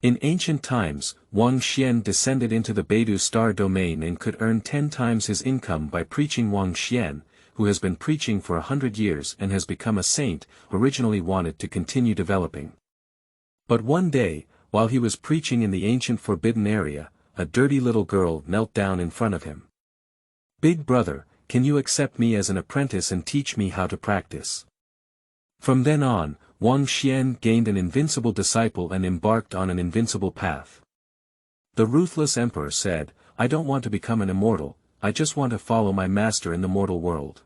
In ancient times, Wang Xian descended into the Beidou star domain and could earn 10 times his income by preaching. Wang Xian, who has been preaching for 100 years and has become a saint, originally wanted to continue developing. But one day, while he was preaching in the ancient forbidden area, a dirty little girl knelt down in front of him. "Big brother, can you accept me as an apprentice and teach me how to practice?" From then on, Wang Xian gained an invincible disciple and embarked on an invincible path. The Ruthless Emperor said, "I don't want to become an immortal, I just want to follow my master in the mortal world."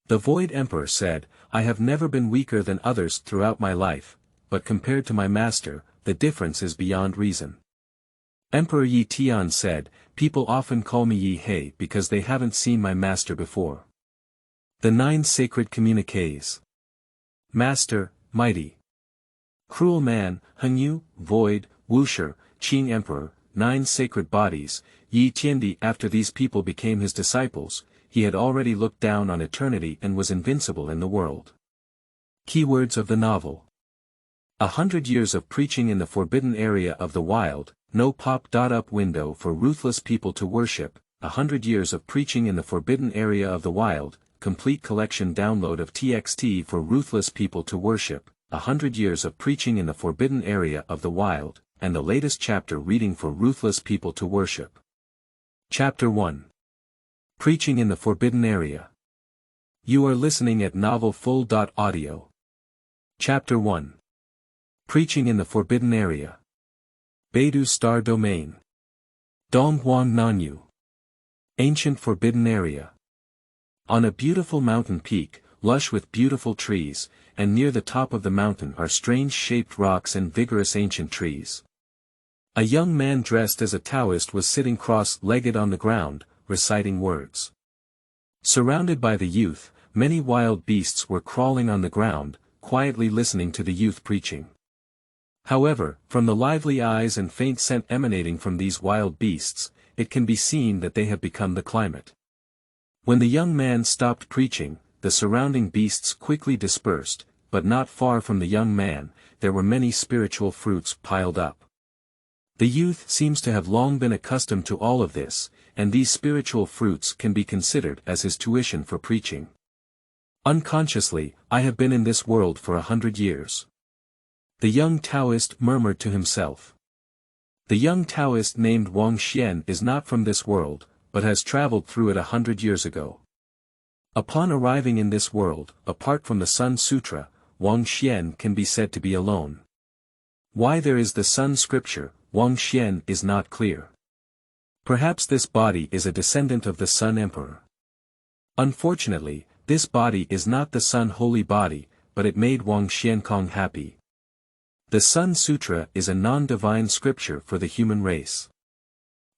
The Void Emperor said, "I have never been weaker than others throughout my life, but compared to my master, the difference is beyond reason." Emperor Yi Tian said, "People often call me Yi He because they haven't seen my master before." The 9 Sacred Communiques. Master, Mighty. Cruel Man, Hengyu, Void, Wuxia, Qing Emperor, 9 Sacred Bodies, Yi Tiandi. After these people became his disciples, he had already looked down on eternity and was invincible in the world. Keywords of the novel. 100 years of preaching in the forbidden area of the wild, no pop-up window for ruthless people to worship. 100 years of preaching in the forbidden area of the wild, complete collection download of TXT for ruthless people to worship. 100 years of preaching in the forbidden area of the wild, and the latest chapter reading for ruthless people to worship. Chapter 1. Preaching in the Forbidden Area. You are listening at novelfull.audio. Chapter 1. Preaching in the Forbidden Area. Beidou Star Domain. Donghuang Nanyu. Ancient Forbidden Area. On a beautiful mountain peak, lush with beautiful trees, and near the top of the mountain are strange-shaped rocks and vigorous ancient trees. A young man dressed as a Taoist was sitting cross-legged on the ground, reciting words. Surrounded by the youth, many wild beasts were crawling on the ground, quietly listening to the youth preaching. However, from the lively eyes and faint scent emanating from these wild beasts, it can be seen that they have become the climate. When the young man stopped preaching, the surrounding beasts quickly dispersed, but not far from the young man, there were many spiritual fruits piled up. The youth seems to have long been accustomed to all of this, and these spiritual fruits can be considered as his tuition for preaching. Unconsciously, I have been in this world for 100 years. The young Taoist murmured to himself. The young Taoist named Wang Xian is not from this world, but has traveled through it 100 years ago. Upon arriving in this world, apart from the Sun Sutra, Wang Xian can be said to be alone. Why there is the Sun Scripture, Wang Xian is not clear. Perhaps this body is a descendant of the Sun Emperor. Unfortunately, this body is not the Sun Holy Body, but it made Wang Xiankong happy. The Sun Sutra is a non-divine scripture for the human race.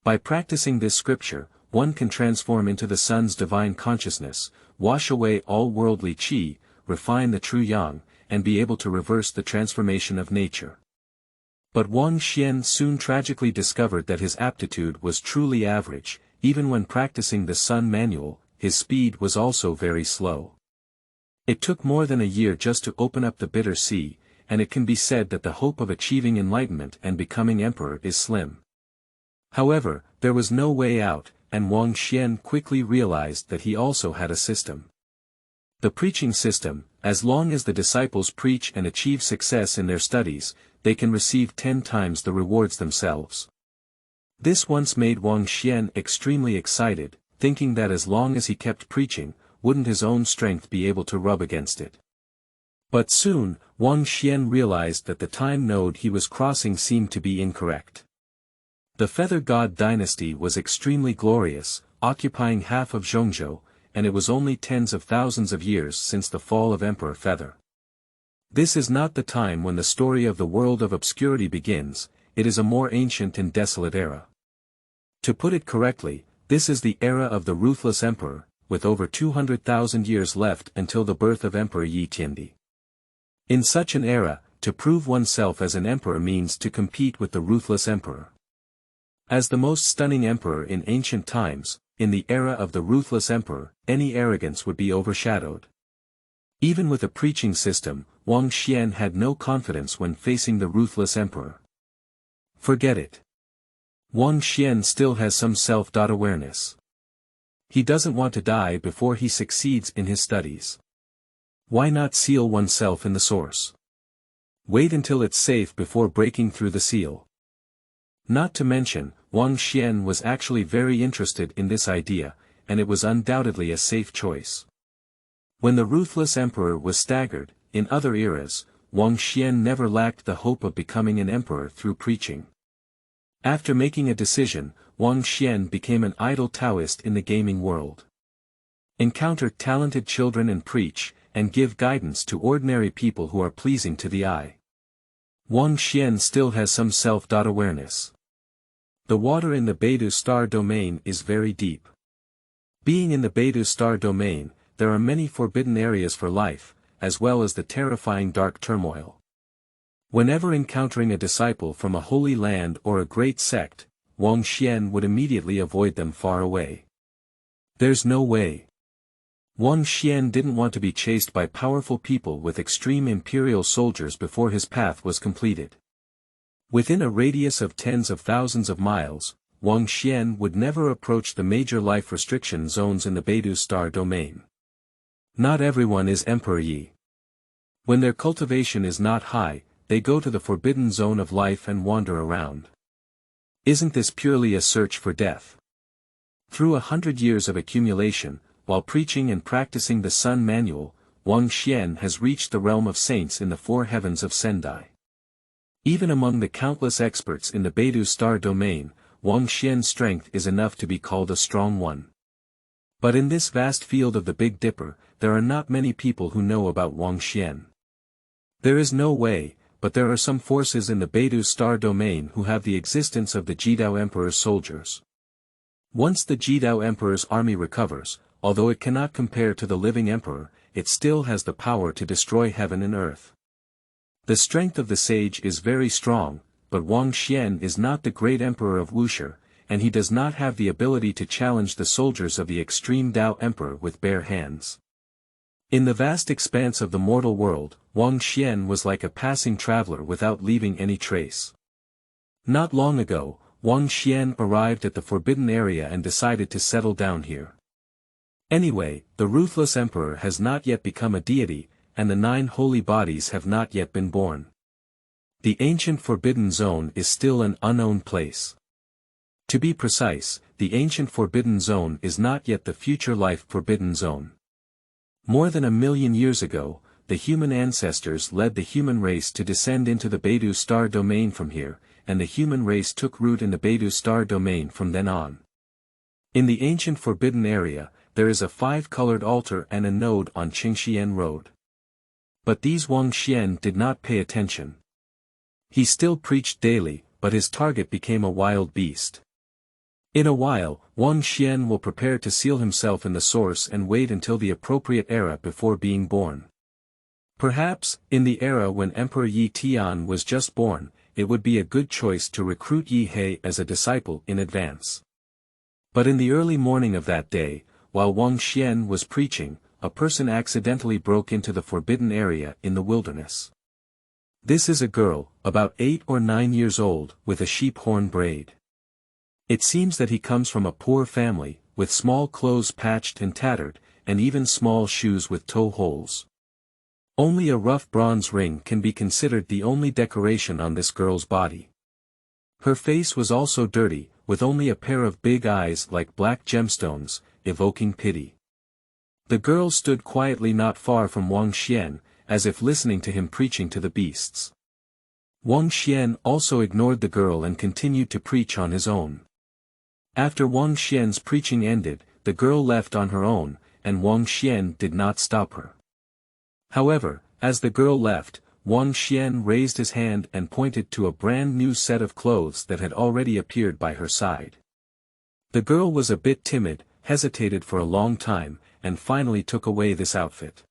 By practicing this scripture, one can transform into the Sun's divine consciousness, wash away all worldly qi, refine the true yang, and be able to reverse the transformation of nature. But Wang Xian soon tragically discovered that his aptitude was truly average. Even when practicing the Sun Manual, his speed was also very slow. It took more than a year just to open up the bitter sea, and it can be said that the hope of achieving enlightenment and becoming emperor is slim. However, there was no way out, and Wang Xian quickly realized that he also had a system. The preaching system: as long as the disciples preach and achieve success in their studies, they can receive 10 times the rewards themselves. This once made Wang Xian extremely excited, thinking that as long as he kept preaching, wouldn't his own strength be able to rub against it. But soon, Wang Xian realized that the time node he was crossing seemed to be incorrect. The Feather God Dynasty was extremely glorious, occupying half of Zhongzhou, and it was only tens of thousands of years since the fall of Emperor Feather. This is not the time when the story of the world of obscurity begins, it is a more ancient and desolate era. To put it correctly, this is the era of the Ruthless Emperor, with over 200,000 years left until the birth of Emperor Yi Tiandi. In such an era, to prove oneself as an emperor means to compete with the Ruthless Emperor. As the most stunning emperor in ancient times, in the era of the Ruthless Emperor, any arrogance would be overshadowed. Even with a preaching system, Wang Xian had no confidence when facing the Ruthless Emperor. Forget it. Wang Xian still has some self-awareness. He doesn't want to die before he succeeds in his studies. Why not seal oneself in the source? Wait until it's safe before breaking through the seal. Not to mention, Wang Xian was actually very interested in this idea, and it was undoubtedly a safe choice. When the ruthless emperor was staggered, in other eras, Wang Xian never lacked the hope of becoming an emperor through preaching. After making a decision, Wang Xian became an idle Taoist in the gaming world. Encounter talented children and preach, and give guidance to ordinary people who are pleasing to the eye. Wang Xian still has some self-awareness. The water in the Beidou star domain is very deep. Being in the Beidou star domain, there are many forbidden areas for life, as well as the terrifying dark turmoil. Whenever encountering a disciple from a holy land or a great sect, Wang Xian would immediately avoid them far away. There's no way. Wang Xian didn't want to be chased by powerful people with extreme imperial soldiers before his path was completed. Within a radius of tens of thousands of miles, Wang Xian would never approach the major life restriction zones in the Beidou star domain. Not everyone is Emperor Yi. When their cultivation is not high, they go to the forbidden zone of life and wander around. Isn't this purely a search for death? Through 100 years of accumulation, while preaching and practicing the Sun Manual, Wang Xian has reached the realm of saints in the four heavens of Sendai. Even among the countless experts in the Beidou star domain, Wang Xian's strength is enough to be called a strong one. But in this vast field of the Big Dipper, there are not many people who know about Wang Xian. There is no way, but there are some forces in the Beidou star domain who have the existence of the Jidao Emperor's soldiers. Once the Jidao Emperor's army recovers, although it cannot compare to the living emperor, it still has the power to destroy heaven and earth. The strength of the sage is very strong, but Wang Xian is not the great emperor of Wuxia, and he does not have the ability to challenge the soldiers of the extreme Dao Emperor with bare hands. In the vast expanse of the mortal world, Wang Xian was like a passing traveler without leaving any trace. Not long ago, Wang Xian arrived at the forbidden area and decided to settle down here. Anyway, the ruthless emperor has not yet become a deity, and the 9 holy bodies have not yet been born. The ancient forbidden zone is still an unknown place. To be precise, the ancient forbidden zone is not yet the future life forbidden zone. More than 1,000,000 years ago, the human ancestors led the human race to descend into the Beidou star domain from here, and the human race took root in the Beidou star domain from then on. In the ancient forbidden area, there is a 5-colored altar and a node on Qingxian Road. But these Wang Xian did not pay attention. He still preached daily, but his target became a wild beast. In a while, Wang Xian will prepare to seal himself in the source and wait until the appropriate era before being born. Perhaps, in the era when Emperor Yi Tian was just born, it would be a good choice to recruit Yi He as a disciple in advance. But in the early morning of that day, while Wang Xian was preaching, a person accidentally broke into the forbidden area in the wilderness. This is a girl, about 8 or 9 years old, with a sheep horn braid. It seems that he comes from a poor family, with small clothes patched and tattered, and even small shoes with toe holes. Only a rough bronze ring can be considered the only decoration on this girl's body. Her face was also dirty, with only a pair of big eyes like black gemstones, evoking pity. The girl stood quietly not far from Wang Xian, as if listening to him preaching to the beasts. Wang Xian also ignored the girl and continued to preach on his own. After Wang Xian's preaching ended, the girl left on her own, and Wang Xian did not stop her. However, as the girl left, Wang Xian raised his hand and pointed to a brand new set of clothes that had already appeared by her side. The girl was a bit timid, hesitated for a long time, and finally took away this outfit.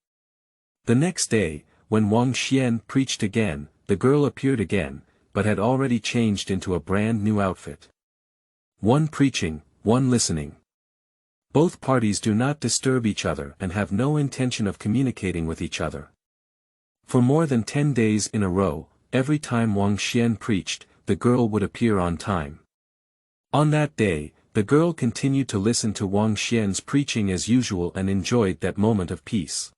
The next day, when Wang Xian preached again, the girl appeared again, but had already changed into a brand new outfit. One preaching, one listening. Both parties do not disturb each other and have no intention of communicating with each other. For more than 10 days in a row, every time Wang Xian preached, the girl would appear on time. On that day, the girl continued to listen to Wang Xian's preaching as usual and enjoyed that moment of peace.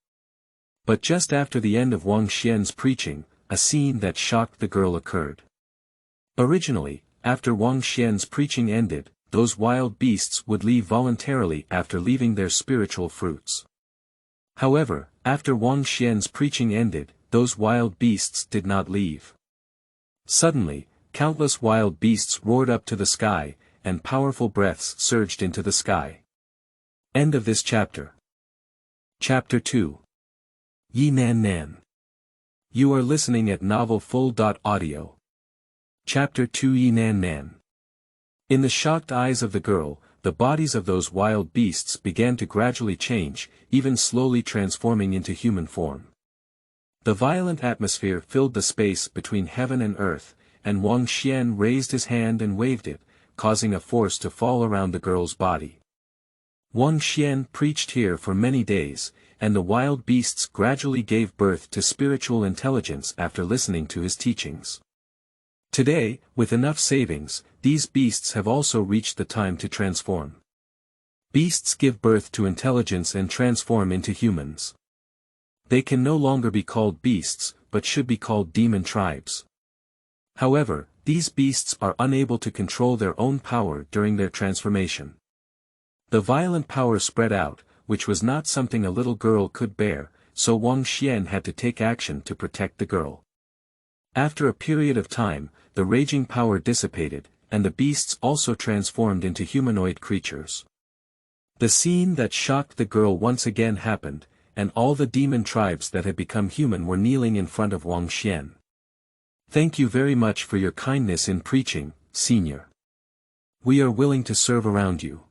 But just after the end of Wang Xian's preaching, a scene that shocked the girl occurred. Originally, after Wang Xian's preaching ended, those wild beasts would leave voluntarily after leaving their spiritual fruits. However, after Wang Xian's preaching ended, those wild beasts did not leave. Suddenly, countless wild beasts roared up to the sky, and powerful breaths surged into the sky. End of this chapter. Chapter 2. Yi Nannan. You are listening at novelfull.audio. Chapter 2. Yi Nannan. In the shocked eyes of the girl, the bodies of those wild beasts began to gradually change, even slowly transforming into human form. The violent atmosphere filled the space between heaven and earth, and Wang Xian raised his hand and waved it, causing a force to fall around the girl's body. Wang Xian preached here for many days, and the wild beasts gradually gave birth to spiritual intelligence after listening to his teachings. Today, with enough savings, these beasts have also reached the time to transform. Beasts give birth to intelligence and transform into humans. They can no longer be called beasts, but should be called demon tribes. However, these beasts are unable to control their own power during their transformation. The violent power spread out, which was not something a little girl could bear, so Wang Xian had to take action to protect the girl. After a period of time, the raging power dissipated, and the beasts also transformed into humanoid creatures. The scene that shocked the girl once again happened, and all the demon tribes that had become human were kneeling in front of Wang Xian. Thank you very much for your kindness in preaching, Senior. We are willing to serve around you.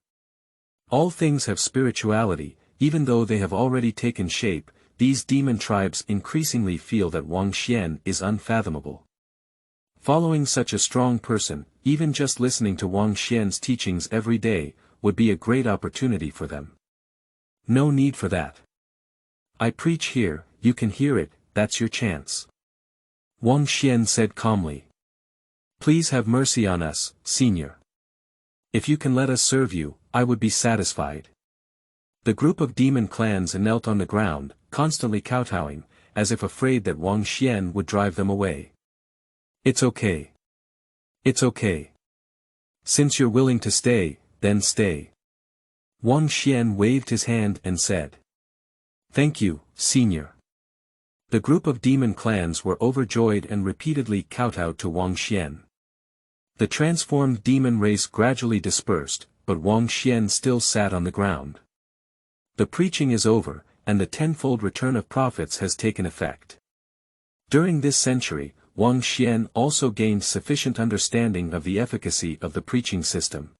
All things have spirituality, even though they have already taken shape. These demon tribes increasingly feel that Wang Xian is unfathomable. Following such a strong person, even just listening to Wang Xian's teachings every day, would be a great opportunity for them. No need for that. I preach here, you can hear it, that's your chance. Wang Xian said calmly. Please have mercy on us, Senior. If you can let us serve you, I would be satisfied. The group of demon clans knelt on the ground, constantly kowtowing, as if afraid that Wang Xian would drive them away. It's okay. It's okay. Since you're willing to stay, then stay. Wang Xian waved his hand and said. Thank you, Senior. The group of demon clans were overjoyed and repeatedly kowtowed to Wang Xian. The transformed demon race gradually dispersed, but Wang Xian still sat on the ground. The preaching is over, and the tenfold return of prophets has taken effect. During this century, Wang Xian also gained sufficient understanding of the efficacy of the preaching system.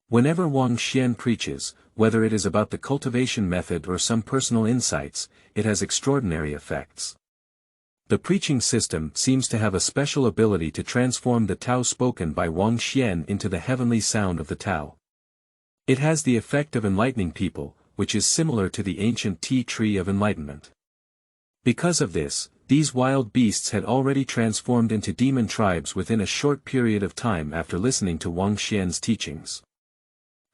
Whenever Wang Xian preaches, whether it is about the cultivation method or some personal insights, it has extraordinary effects. The preaching system seems to have a special ability to transform the Tao spoken by Wang Xian into the heavenly sound of the Tao. It has the effect of enlightening people, which is similar to the ancient tea tree of enlightenment. Because of this, these wild beasts had already transformed into demon tribes within a short period of time after listening to Wang Xian's teachings.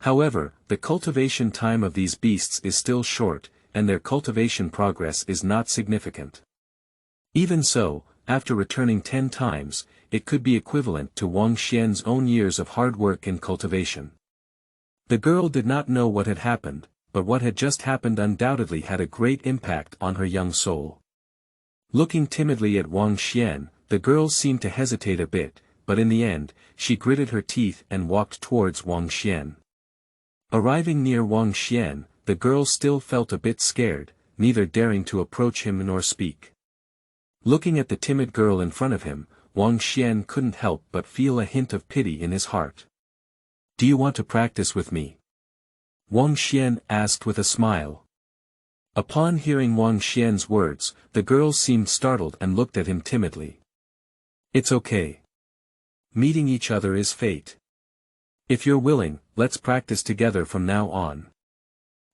However, the cultivation time of these beasts is still short, and their cultivation progress is not significant. Even so, after returning 10 times, it could be equivalent to Wang Xian's own years of hard work and cultivation. The girl did not know what had happened, but what had just happened undoubtedly had a great impact on her young soul. Looking timidly at Wang Xian, the girl seemed to hesitate a bit, but in the end, she gritted her teeth and walked towards Wang Xian. Arriving near Wang Xian, the girl still felt a bit scared, neither daring to approach him nor speak. Looking at the timid girl in front of him, Wang Xian couldn't help but feel a hint of pity in his heart. Do you want to practice with me? Wang Xian asked with a smile. Upon hearing Wang Xian's words, the girl seemed startled and looked at him timidly. It's okay. Meeting each other is fate. If you're willing, let's practice together from now on.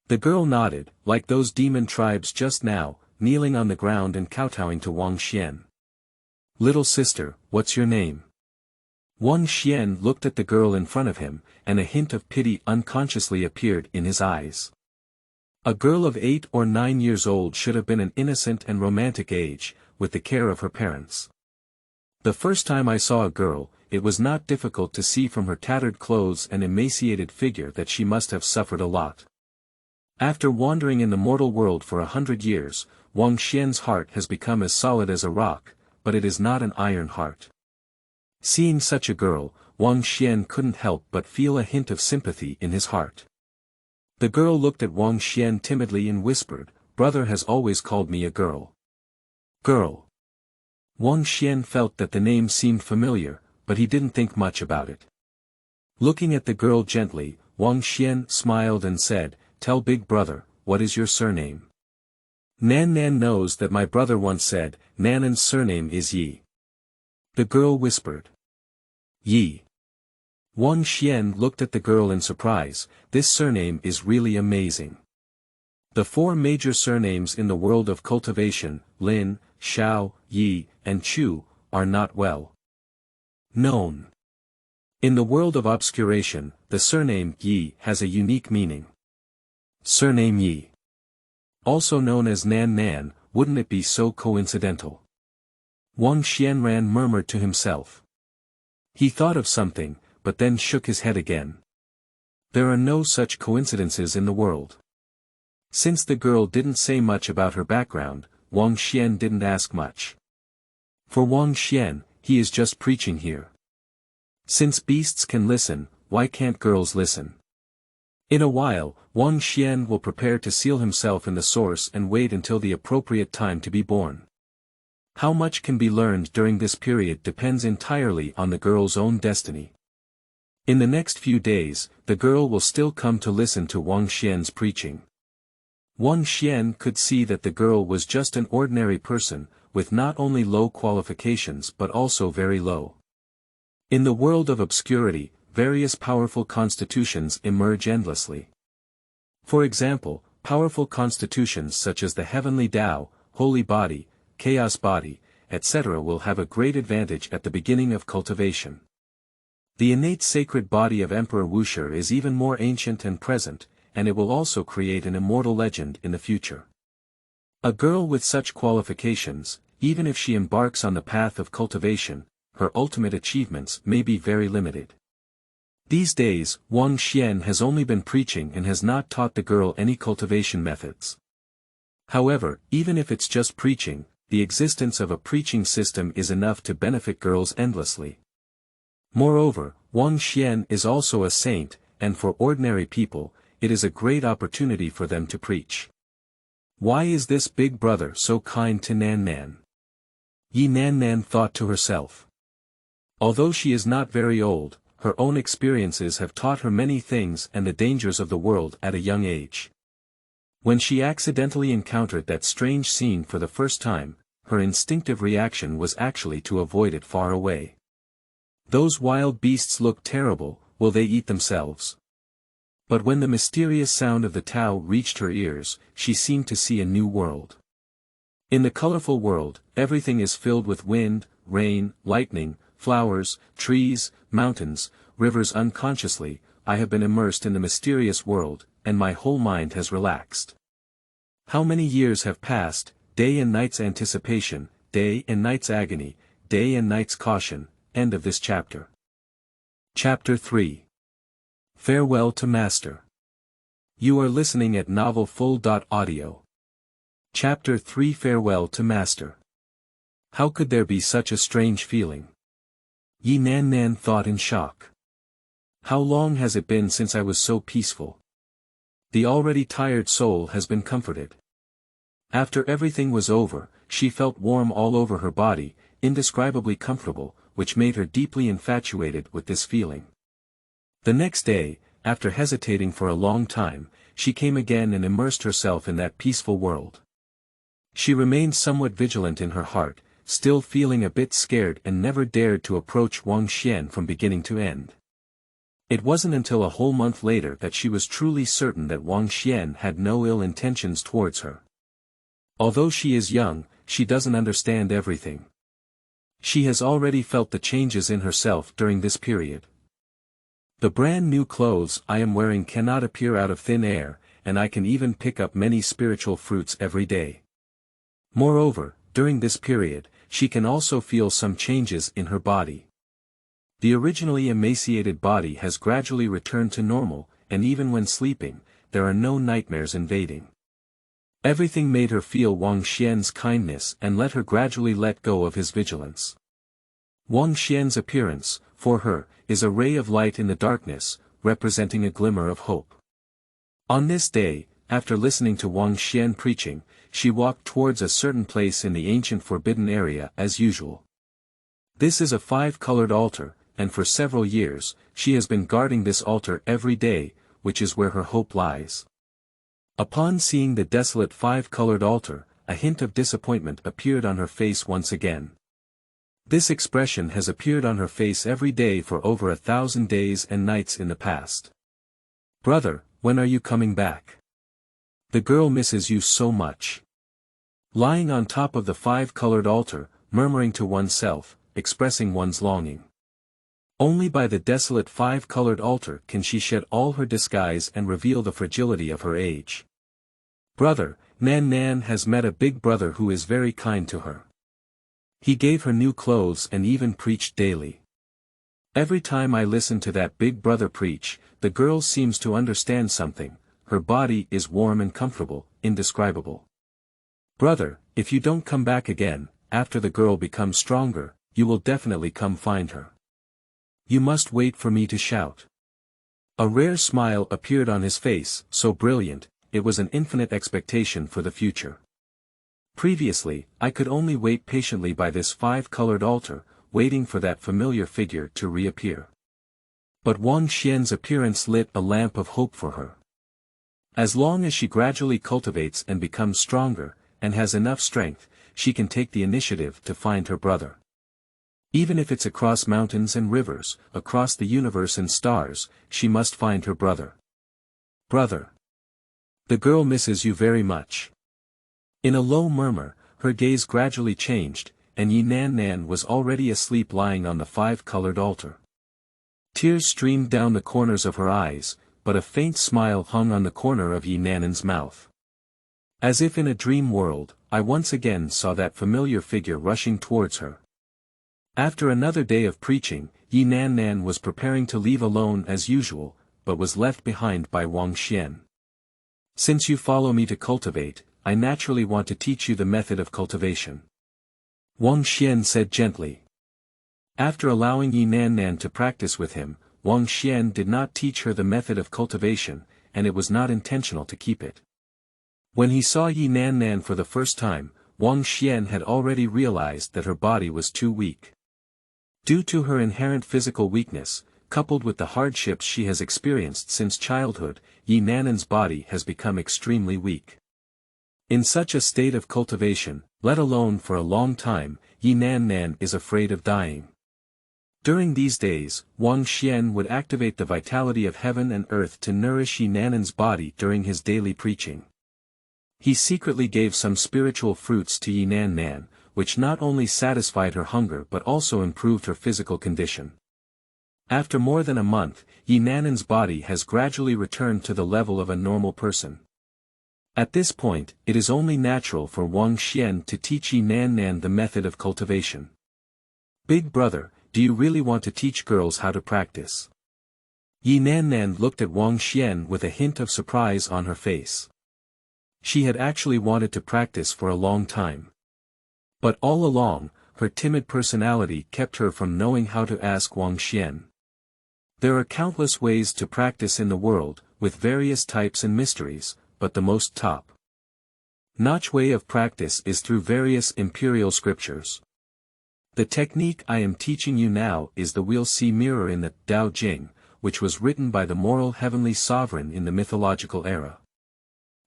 The girl nodded, like those demon tribes just now, kneeling on the ground and kowtowing to Wang Xian. Little sister, what's your name? Wang Xian looked at the girl in front of him, and a hint of pity unconsciously appeared in his eyes. A girl of 8 or 9 years old should have been an innocent and romantic age, with the care of her parents. The first time I saw a girl, it was not difficult to see from her tattered clothes and emaciated figure that she must have suffered a lot. After wandering in the mortal world for 100 years, Wang Xian's heart has become as solid as a rock, but it is not an iron heart. Seeing such a girl, Wang Xian couldn't help but feel a hint of sympathy in his heart. The girl looked at Wang Xian timidly and whispered, "Brother has always called me a girl." Girl. Wang Xian felt that the name seemed familiar, but he didn't think much about it. Looking at the girl gently, Wang Xian smiled and said, "Tell big brother, what is your surname?" "Nannan knows that my brother once said, Nannan's surname is Yi." The girl whispered. Yi. Wang Xian looked at the girl in surprise. This surname is really amazing. The 4 major surnames in the world of cultivation, Lin, Xiao, Yi, and Chu, are not well known. In the world of obscuration, the surname Yi has a unique meaning. Surname Yi. Also known as Nannan, wouldn't it be so coincidental? Wang Xianran murmured to himself. He thought of something, but then shook his head again. There are no such coincidences in the world. Since the girl didn't say much about her background, Wang Xian didn't ask much. For Wang Xian, he is just preaching here. Since beasts can listen, why can't girls listen? In a while, Wang Xian will prepare to seal himself in the source and wait until the appropriate time to be born. How much can be learned during this period depends entirely on the girl's own destiny. In the next few days, the girl will still come to listen to Wang Xian's preaching. Wang Xian could see that the girl was just an ordinary person, with not only low qualifications but also very low. In the world of obscurity, various powerful constitutions emerge endlessly. For example, powerful constitutions such as the heavenly Tao, holy body, chaos body, etc. will have a great advantage at the beginning of cultivation. The innate sacred body of Emperor Wuxia is even more ancient and present, and it will also create an immortal legend in the future. A girl with such qualifications, even if she embarks on the path of cultivation, her ultimate achievements may be very limited. These days, Wang Xian has only been preaching and has not taught the girl any cultivation methods. However, even if it's just preaching, the existence of a preaching system is enough to benefit girls endlessly. Moreover, Wang Xian is also a saint, and for ordinary people, it is a great opportunity for them to preach. Why is this big brother so kind to Nannan? Yi Nannan thought to herself. Although she is not very old, her own experiences have taught her many things and the dangers of the world at a young age. When she accidentally encountered that strange scene for the first time, her instinctive reaction was actually to avoid it far away. Those wild beasts look terrible, will they eat themselves? But when the mysterious sound of the Tao reached her ears, she seemed to see a new world. In the colorful world, everything is filled with wind, rain, lightning, flowers, trees, mountains, rivers. Unconsciously, I have been immersed in the mysterious world, and my whole mind has relaxed. How many years have passed, day and night's anticipation, day and night's agony, day and night's caution. End of this chapter. Chapter 3. Farewell to Master. You are listening at novelfull.audio. Chapter 3. Farewell to Master. How could there be such a strange feeling? Yi Nannan thought in shock. How long has it been since I was so peaceful? The already tired soul has been comforted. After everything was over, she felt warm all over her body, indescribably comfortable, which made her deeply infatuated with this feeling. The next day, after hesitating for a long time, she came again and immersed herself in that peaceful world. She remained somewhat vigilant in her heart, still feeling a bit scared, and never dared to approach Wang Xian from beginning to end. It wasn't until a whole month later that she was truly certain that Wang Xian had no ill intentions towards her. Although she is young, she doesn't understand everything. She has already felt the changes in herself during this period. The brand new clothes I am wearing cannot appear out of thin air, and I can even pick up many spiritual fruits every day. Moreover, during this period, she can also feel some changes in her body. The originally emaciated body has gradually returned to normal, and even when sleeping, there are no nightmares invading. Everything made her feel Wang Xian's kindness and let her gradually let go of his vigilance. Wang Xian's appearance, for her, is a ray of light in the darkness, representing a glimmer of hope. On this day, after listening to Wang Xian preaching, she walked towards a certain place in the ancient forbidden area as usual. This is a 5-colored altar, and for several years, she has been guarding this altar every day, which is where her hope lies. Upon seeing the desolate 5-colored altar, a hint of disappointment appeared on her face once again. This expression has appeared on her face every day for over 1,000 days and nights in the past. "Brother, when are you coming back? The girl misses you so much." Lying on top of the 5-colored altar, murmuring to oneself, expressing one's longing. Only by the desolate 5-colored altar can she shed all her disguise and reveal the fragility of her age. "Brother, Nannan has met a big brother who is very kind to her. He gave her new clothes and even preached daily. Every time I listen to that big brother preach, the girl seems to understand something, her body is warm and comfortable, indescribable. Brother, if you don't come back again, after the girl becomes stronger, you will definitely come find her. You must wait for me to shout." A rare smile appeared on his face, so brilliant, it was an infinite expectation for the future. Previously, I could only wait patiently by this 5-colored altar, waiting for that familiar figure to reappear. But Wang Xian's appearance lit a lamp of hope for her. As long as she gradually cultivates and becomes stronger, and has enough strength, she can take the initiative to find her brother. Even if it's across mountains and rivers, across the universe and stars, she must find her brother. "Brother. The girl misses you very much." In a low murmur, her gaze gradually changed, and Nannan was already asleep lying on the 5-colored altar. Tears streamed down the corners of her eyes, but a faint smile hung on the corner of Nannan's mouth. As if in a dream world, I once again saw that familiar figure rushing towards her. After another day of preaching, Nannan was preparing to leave alone as usual, but was left behind by Wang Xian. "Since you follow me to cultivate, I naturally want to teach you the method of cultivation," Wang Xian said gently. After allowing Nannan to practice with him, Wang Xian did not teach her the method of cultivation, and it was not intentional to keep it. When he saw Nannan for the first time, Wang Xian had already realized that her body was too weak. Due to her inherent physical weakness, coupled with the hardships she has experienced since childhood, Nannan's body has become extremely weak. In such a state of cultivation, let alone for a long time, Nannan is afraid of dying. During these days, Wang Xian would activate the vitality of heaven and earth to nourish Nannan's body during his daily preaching. He secretly gave some spiritual fruits to Nannan, which not only satisfied her hunger but also improved her physical condition. After more than a month, Nannan's body has gradually returned to the level of a normal person. At this point, it is only natural for Wang Xian to teach Nannan the method of cultivation. "Big brother, do you really want to teach girls how to practice?" Nannan looked at Wang Xian with a hint of surprise on her face. She had actually wanted to practice for a long time. But all along, her timid personality kept her from knowing how to ask Wang Xian. There are countless ways to practice in the world, with various types and mysteries, but the most top-notch way of practice is through various imperial scriptures. The technique I am teaching you now is the We'll See mirror in the Tao Jing, which was written by the moral heavenly sovereign in the mythological era.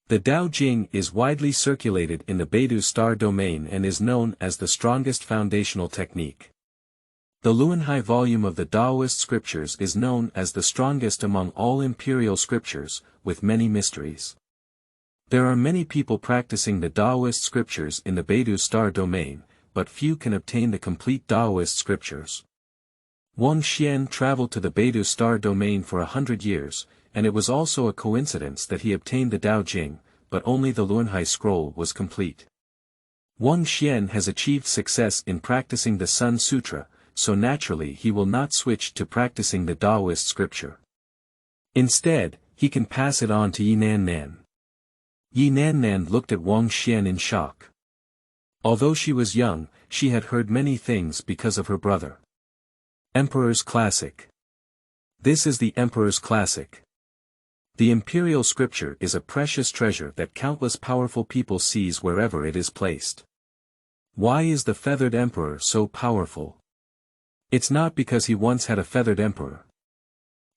The Tao Jing is widely circulated in the Beidou star domain and is known as the strongest foundational technique. The Luanhai volume of the Taoist scriptures is known as the strongest among all imperial scriptures, with many mysteries. There are many people practicing the Taoist scriptures in the Beidou star domain, but few can obtain the complete Taoist scriptures. Wang Xian traveled to the Beidou star domain for 100 years, and it was also a coincidence that he obtained the Dao Jing, but only the Luanhai scroll was complete. Wang Xian has achieved success in practicing the Sun Sutra, so naturally he will not switch to practicing the Taoist scripture. Instead, he can pass it on to Nannan. Nannan looked at Wang Xian in shock. Although she was young, she had heard many things because of her brother. Emperor's Classic. This is the Emperor's Classic. The imperial scripture is a precious treasure that countless powerful people seize wherever it is placed. Why is the feathered emperor so powerful? It's not because he once had a feathered emperor.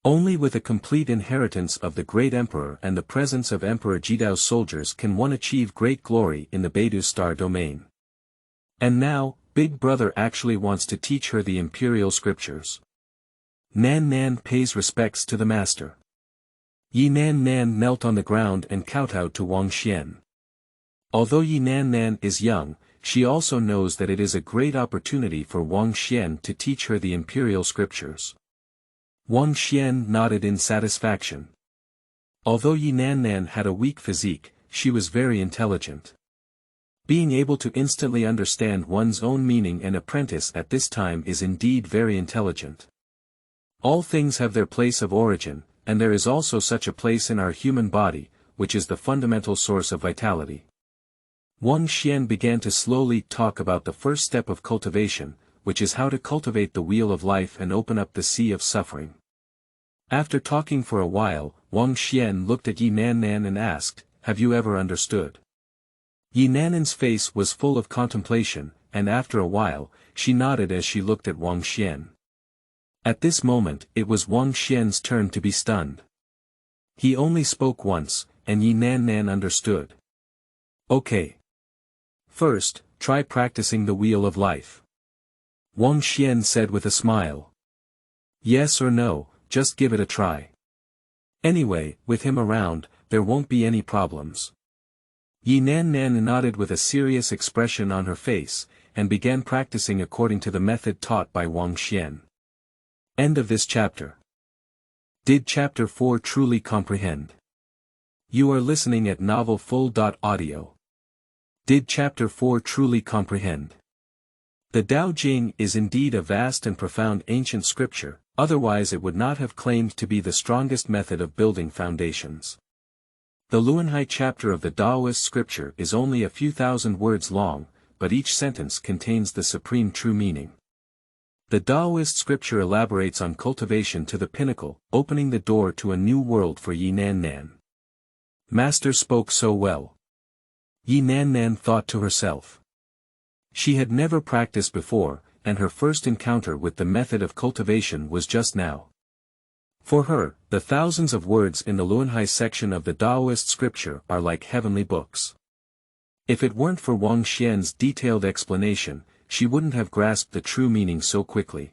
Only with a complete inheritance of the great emperor and the presence of Emperor Jidao's soldiers can one achieve great glory in the Beidou star domain. And now, Big Brother actually wants to teach her the imperial scriptures. Nannan pays respects to the master. Nannan knelt on the ground and kowtowed to Wang Xian. Although Nannan is young, she also knows that it is a great opportunity for Wang Xian to teach her the imperial scriptures. Wang Xian nodded in satisfaction. Although Nannan had a weak physique, she was very intelligent. Being able to instantly understand one's own meaning and apprentice at this time is indeed very intelligent. All things have their place of origin, and there is also such a place in our human body, which is the fundamental source of vitality. Wang Xian began to slowly talk about the first step of cultivation, which is how to cultivate the wheel of life and open up the sea of suffering. After talking for a while, Wang Xian looked at Nannan and asked, "Have you ever understood?" Nannan's face was full of contemplation, and after a while, she nodded as she looked at Wang Xian. At this moment, it was Wang Xian's turn to be stunned. He only spoke once, and Nannan understood. Okay. First, try practicing the wheel of life. Wang Xian said with a smile. Yes or no, just give it a try. Anyway, with him around, there won't be any problems. Nannan nodded with a serious expression on her face, and began practicing according to the method taught by Wang Xian. End of this chapter. Did Chapter 4 truly comprehend? You are listening at novelfull.audio. Did Chapter 4 truly comprehend? The Tao Jing is indeed a vast and profound ancient scripture, otherwise it would not have claimed to be the strongest method of building foundations. The Luanhai chapter of the Taoist scripture is only a few thousand words long, but each sentence contains the supreme true meaning. The Taoist scripture elaborates on cultivation to the pinnacle, opening the door to a new world for Nannan. Master spoke so well. Nannan thought to herself. She had never practiced before, and her first encounter with the method of cultivation was just now. For her, the thousands of words in the Luanhai section of the Taoist scripture are like heavenly books. If it weren't for Wang Xian's detailed explanation, she wouldn't have grasped the true meaning so quickly.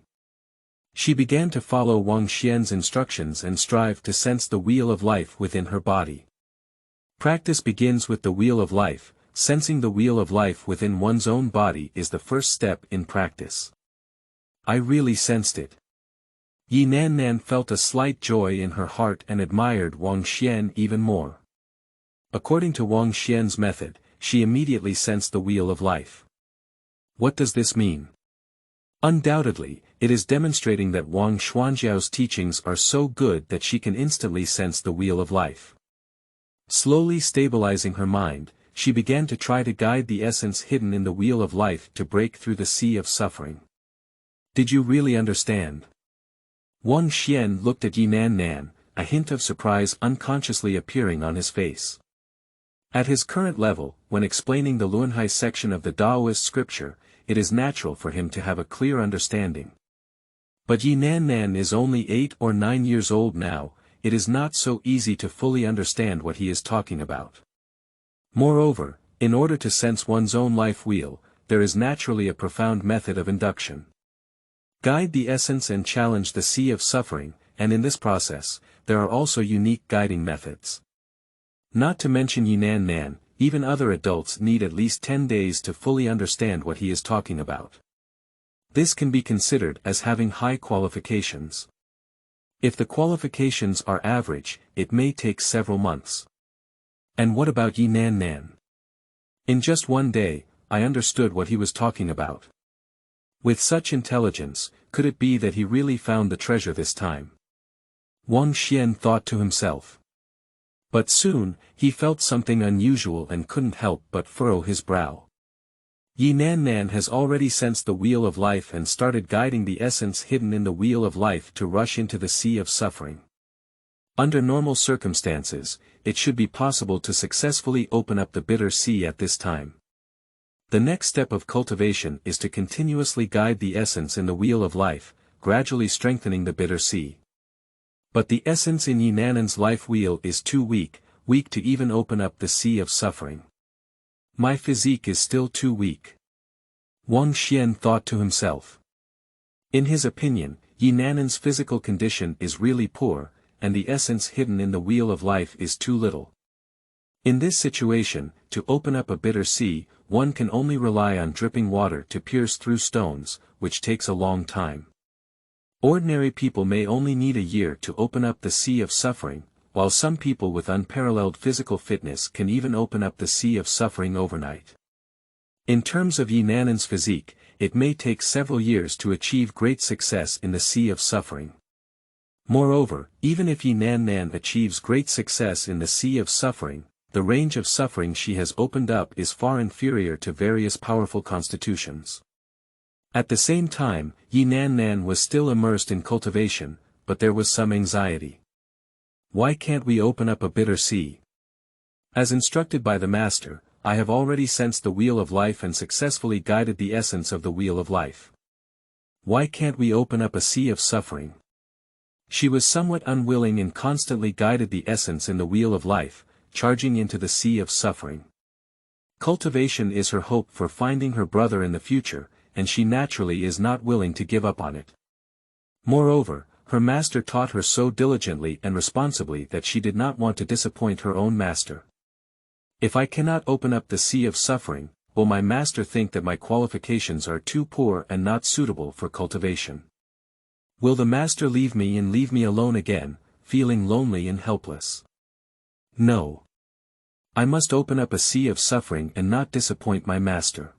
She began to follow Wang Xian's instructions and strive to sense the wheel of life within her body. Practice begins with the wheel of life. Sensing the wheel of life within one's own body is the first step in practice. I really sensed it. Nannan felt a slight joy in her heart and admired Wang Xian even more. According to Wang Xian's method, she immediately sensed the wheel of life. What does this mean? Undoubtedly, it is demonstrating that Wang Xuanjiao's teachings are so good that she can instantly sense the wheel of life. Slowly stabilizing her mind, she began to try to guide the essence hidden in the wheel of life to break through the sea of suffering. Did you really understand? Wang Xian looked at Nannan, a hint of surprise unconsciously appearing on his face. At his current level, when explaining the Luanhai section of the Taoist scripture, it is natural for him to have a clear understanding. But Nannan is only 8 or 9 years old now, it is not so easy to fully understand what he is talking about. Moreover, in order to sense one's own life wheel, there is naturally a profound method of induction. Guide the essence and challenge the sea of suffering, and in this process, there are also unique guiding methods. Not to mention Nannan, even other adults need at least 10 days to fully understand what he is talking about. This can be considered as having high qualifications. If the qualifications are average, it may take several months. And what about Nannan? In just one day, I understood what he was talking about. With such intelligence, could it be that he really found the treasure this time? Wang Xian thought to himself. But soon, he felt something unusual and couldn't help but furrow his brow. Nannan has already sensed the wheel of life and started guiding the essence hidden in the wheel of life to rush into the sea of suffering. Under normal circumstances, it should be possible to successfully open up the bitter sea at this time. The next step of cultivation is to continuously guide the essence in the wheel of life, gradually strengthening the bitter sea. But the essence in Nannan's life wheel is too weak to even open up the sea of suffering. My physique is still too weak. Wang Xian thought to himself. In his opinion, Nannan's physical condition is really poor, and the essence hidden in the wheel of life is too little. In this situation, to open up a bitter sea, one can only rely on dripping water to pierce through stones, which takes a long time. Ordinary people may only need a year to open up the sea of suffering, while some people with unparalleled physical fitness can even open up the sea of suffering overnight. In terms of Nannan's physique, it may take several years to achieve great success in the sea of suffering. Moreover, even if Nannan achieves great success in the sea of suffering, the range of suffering she has opened up is far inferior to various powerful constitutions. At the same time, Nannan was still immersed in cultivation, but there was some anxiety. Why can't we open up a bitter sea? As instructed by the Master, I have already sensed the wheel of life and successfully guided the essence of the wheel of life. Why can't we open up a sea of suffering? She was somewhat unwilling and constantly guided the essence in the wheel of life, charging into the sea of suffering. Cultivation is her hope for finding her brother in the future, and she naturally is not willing to give up on it. Moreover, her master taught her so diligently and responsibly that she did not want to disappoint her own master. If I cannot open up the sea of suffering, will my master think that my qualifications are too poor and not suitable for cultivation? Will the master leave me and leave me alone again, feeling lonely and helpless? No. I must open up a sea of suffering and not disappoint my master.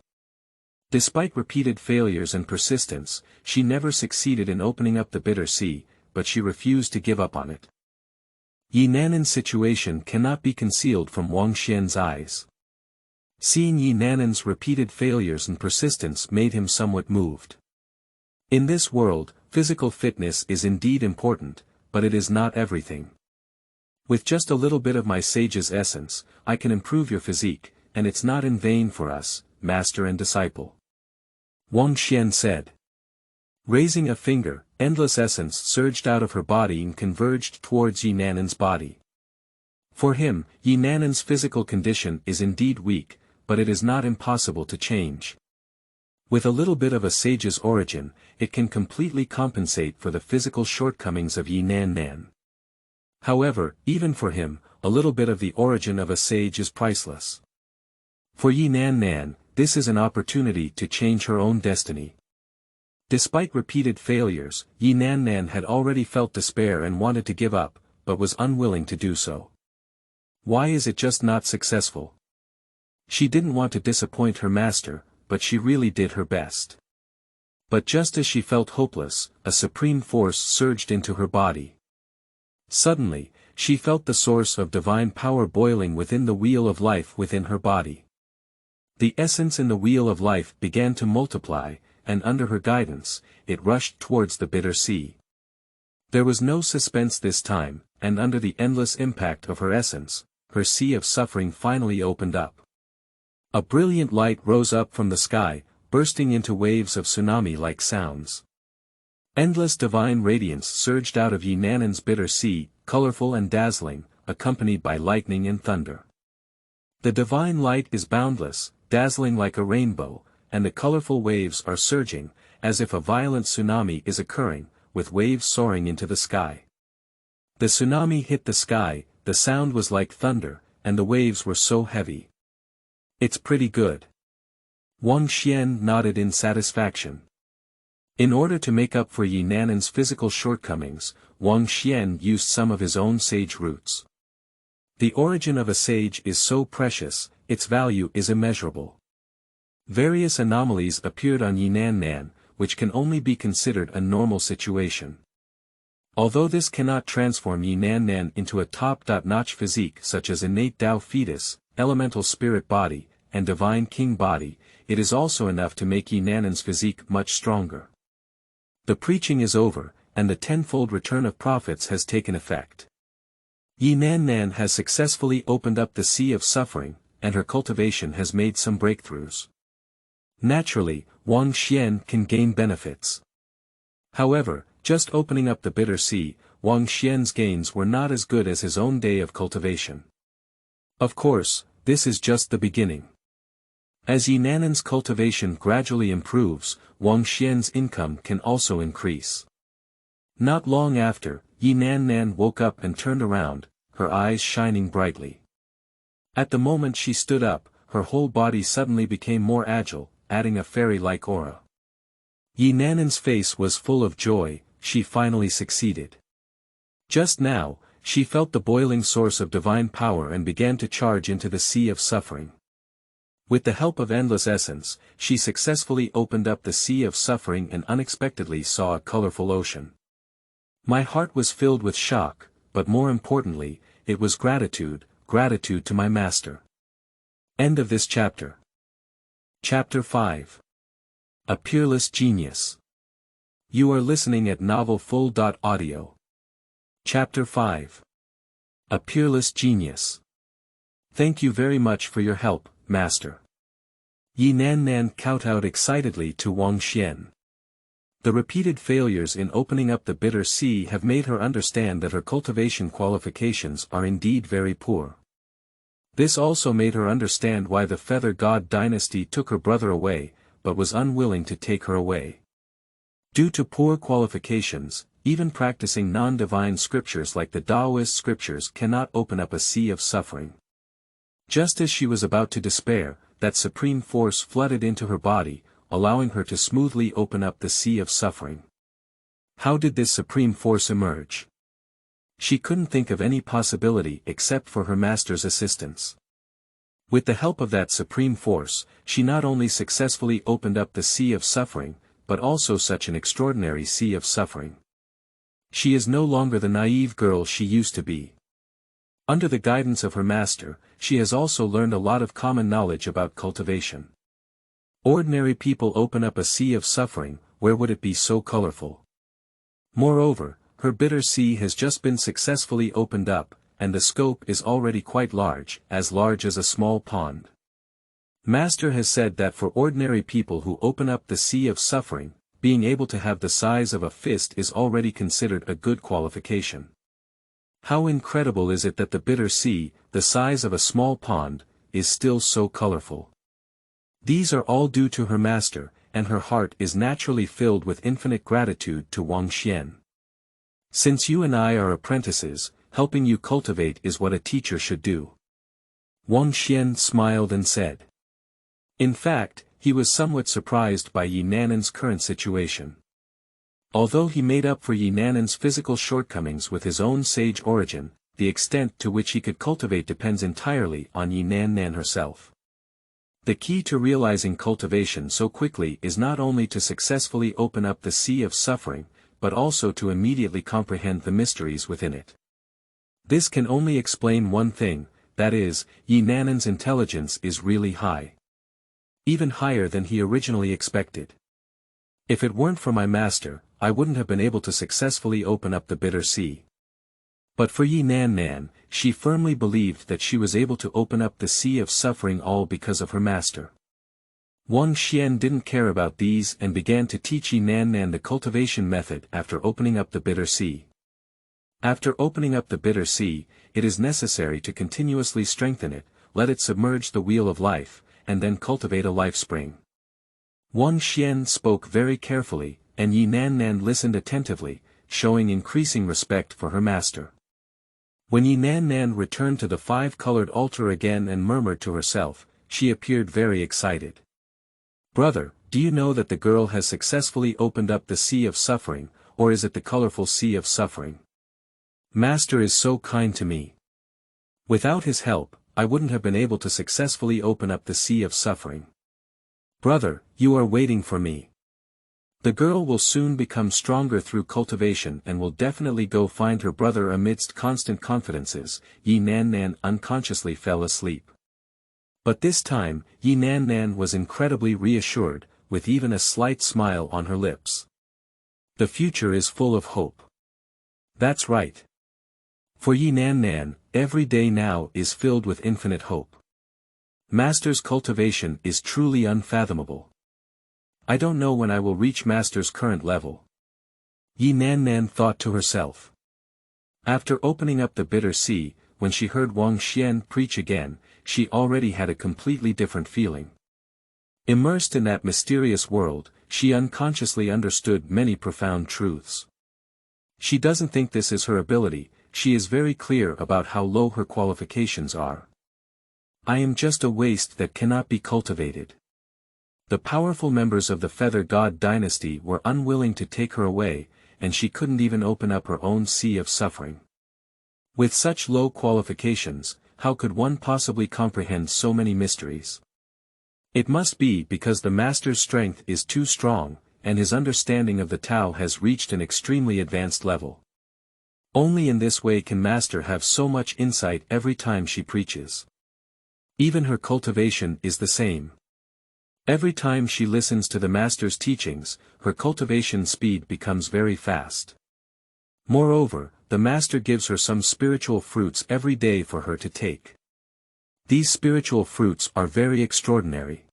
Despite repeated failures and persistence, she never succeeded in opening up the bitter sea, but she refused to give up on it. Nannan's situation cannot be concealed from Wang Xian's eyes. Seeing Nannan's repeated failures and persistence made him somewhat moved. In this world, physical fitness is indeed important, but it is not everything. With just a little bit of my sage's essence, I can improve your physique, and it's not in vain for us, master and disciple. Wang Xian said. Raising a finger, endless essence surged out of her body and converged towards Nannan's body. For him, Nannan's physical condition is indeed weak, but it is not impossible to change. With a little bit of a sage's origin, it can completely compensate for the physical shortcomings of Nannan. However, even for him, a little bit of the origin of a sage is priceless. For Nannan, this is an opportunity to change her own destiny. Despite repeated failures, Nannan had already felt despair and wanted to give up, but was unwilling to do so. Why is it just not successful? She didn't want to disappoint her master, but she really did her best. But just as she felt hopeless, a supreme force surged into her body. Suddenly, she felt the source of divine power boiling within the wheel of life within her body. The essence in the wheel of life began to multiply, and under her guidance, it rushed towards the bitter sea. There was no suspense this time, and under the endless impact of her essence, her sea of suffering finally opened up. A brilliant light rose up from the sky, bursting into waves of tsunami-like sounds. Endless divine radiance surged out of Nannan's bitter sea, colorful and dazzling, accompanied by lightning and thunder. The divine light is boundless, dazzling like a rainbow, and the colorful waves are surging, as if a violent tsunami is occurring, with waves soaring into the sky. The tsunami hit the sky, the sound was like thunder, and the waves were so heavy. It's pretty good. Wang Xian nodded in satisfaction. In order to make up for Yi Nannan's physical shortcomings, Wang Xian used some of his own sage roots. The origin of a sage is so precious, its value is immeasurable. Various anomalies appeared on Yi Nannan, which can only be considered a normal situation. Although this cannot transform Yi Nannan into a top-notch physique such as innate Tao fetus, elemental spirit body, and divine king body, it is also enough to make Yi Nannan's physique much stronger. The preaching is over, and the tenfold return of prophets has taken effect. Yi Nannan has successfully opened up the sea of suffering, and her cultivation has made some breakthroughs. Naturally, Wang Xian can gain benefits. However, just opening up the bitter sea, Wang Xian's gains were not as good as his own day of cultivation. Of course, this is just the beginning. As Yi Nannan's cultivation gradually improves, Wang Xian's income can also increase. Not long after, Yi Nannan woke up and turned around, her eyes shining brightly. At the moment she stood up, her whole body suddenly became more agile, adding a fairy-like aura. Yi Nannan's face was full of joy, she finally succeeded. Just now, she felt the boiling source of divine power and began to charge into the sea of suffering. With the help of endless essence, she successfully opened up the sea of suffering and unexpectedly saw a colorful ocean. My heart was filled with shock, but more importantly, it was gratitude to my master. End of this chapter. Chapter 5. A Peerless Genius. You are listening at novelfull.audio. Chapter 5. A Peerless Genius. Thank you very much for your help, Master. Yi Nannan kowtowed excitedly to Wang Xian. The repeated failures in opening up the bitter sea have made her understand that her cultivation qualifications are indeed very poor. This also made her understand why the Feather God Dynasty took her brother away, but was unwilling to take her away. Due to poor qualifications, even practicing non-divine scriptures like the Taoist scriptures cannot open up a sea of suffering. Just as she was about to despair, that supreme force flooded into her body, allowing her to smoothly open up the sea of suffering. How did this supreme force emerge? She couldn't think of any possibility except for her master's assistance. With the help of that supreme force, she not only successfully opened up the sea of suffering, but also such an extraordinary sea of suffering. She is no longer the naive girl she used to be. Under the guidance of her master, she has also learned a lot of common knowledge about cultivation. Ordinary people open up a sea of suffering, where would it be so colorful? Moreover, her bitter sea has just been successfully opened up, and the scope is already quite large as a small pond. Master has said that for ordinary people who open up the sea of suffering, being able to have the size of a fist is already considered a good qualification. How incredible is it that the bitter sea, the size of a small pond, is still so colorful. These are all due to her master, and her heart is naturally filled with infinite gratitude to Wang Xian. Since you and I are apprentices, helping you cultivate is what a teacher should do. Wang Xian smiled and said. In fact, he was somewhat surprised by Yi Nannan's current situation. Although he made up for Yi Nannan's physical shortcomings with his own sage origin, the extent to which he could cultivate depends entirely on Yi Nannan herself. The key to realizing cultivation so quickly is not only to successfully open up the sea of suffering, but also to immediately comprehend the mysteries within it. This can only explain one thing, that is, Yi Nannan's intelligence is really high. Even higher than he originally expected. If it weren't for my master, I wouldn't have been able to successfully open up the bitter sea. But for Yi Nannan, she firmly believed that she was able to open up the sea of suffering all because of her master. Wang Xian didn't care about these and began to teach Yi Nannan the cultivation method after opening up the bitter sea. After opening up the bitter sea, it is necessary to continuously strengthen it, let it submerge the wheel of life, and then cultivate a life spring. Wang Xian spoke very carefully, and Yi Nannan listened attentively, showing increasing respect for her master. When Yi Nannan returned to the five-colored altar again and murmured to herself, she appeared very excited. "Brother, do you know that the girl has successfully opened up the sea of suffering, or is it the colorful sea of suffering? Master is so kind to me. Without his help, I wouldn't have been able to successfully open up the sea of suffering. Brother, you are waiting for me. The girl will soon become stronger through cultivation and will definitely go find her brother." Amidst constant confidences, Nannan unconsciously fell asleep. But this time, Nannan was incredibly reassured, with even a slight smile on her lips. The future is full of hope. That's right. For Nannan, every day now is filled with infinite hope. Master's cultivation is truly unfathomable. I don't know when I will reach Master's current level. Nannan thought to herself. After opening up the bitter sea, when she heard Wang Xian preach again, she already had a completely different feeling. Immersed in that mysterious world, she unconsciously understood many profound truths. She doesn't think this is her ability, she is very clear about how low her qualifications are. I am just a waste that cannot be cultivated. The powerful members of the Feather God Dynasty were unwilling to take her away, and she couldn't even open up her own sea of suffering. With such low qualifications, how could one possibly comprehend so many mysteries? It must be because the Master's strength is too strong, and his understanding of the Tao has reached an extremely advanced level. Only in this way can Master have so much insight every time she preaches. Even her cultivation is the same. Every time she listens to the Master's teachings, her cultivation speed becomes very fast. Moreover, the Master gives her some spiritual fruits every day for her to take. These spiritual fruits are very extraordinary.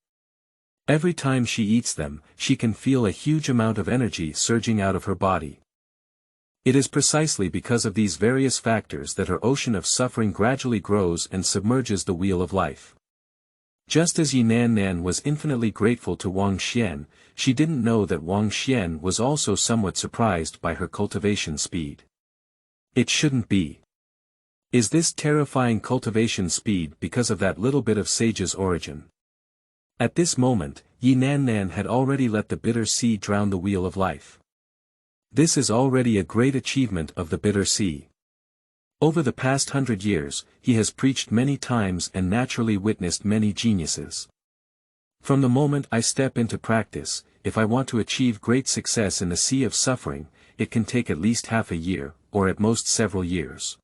Every time she eats them, she can feel a huge amount of energy surging out of her body. It is precisely because of these various factors that her ocean of suffering gradually grows and submerges the wheel of life. Just as Nannan was infinitely grateful to Wang Xian, she didn't know that Wang Xian was also somewhat surprised by her cultivation speed. It shouldn't be. Is this terrifying cultivation speed because of that little bit of sage's origin? At this moment, Nannan had already let the bitter sea drown the wheel of life. This is already a great achievement of the bitter sea. Over the past 100 years, he has preached many times and naturally witnessed many geniuses. From the moment I step into practice, if I want to achieve great success in the sea of suffering, it can take at least half a year, or at most several years.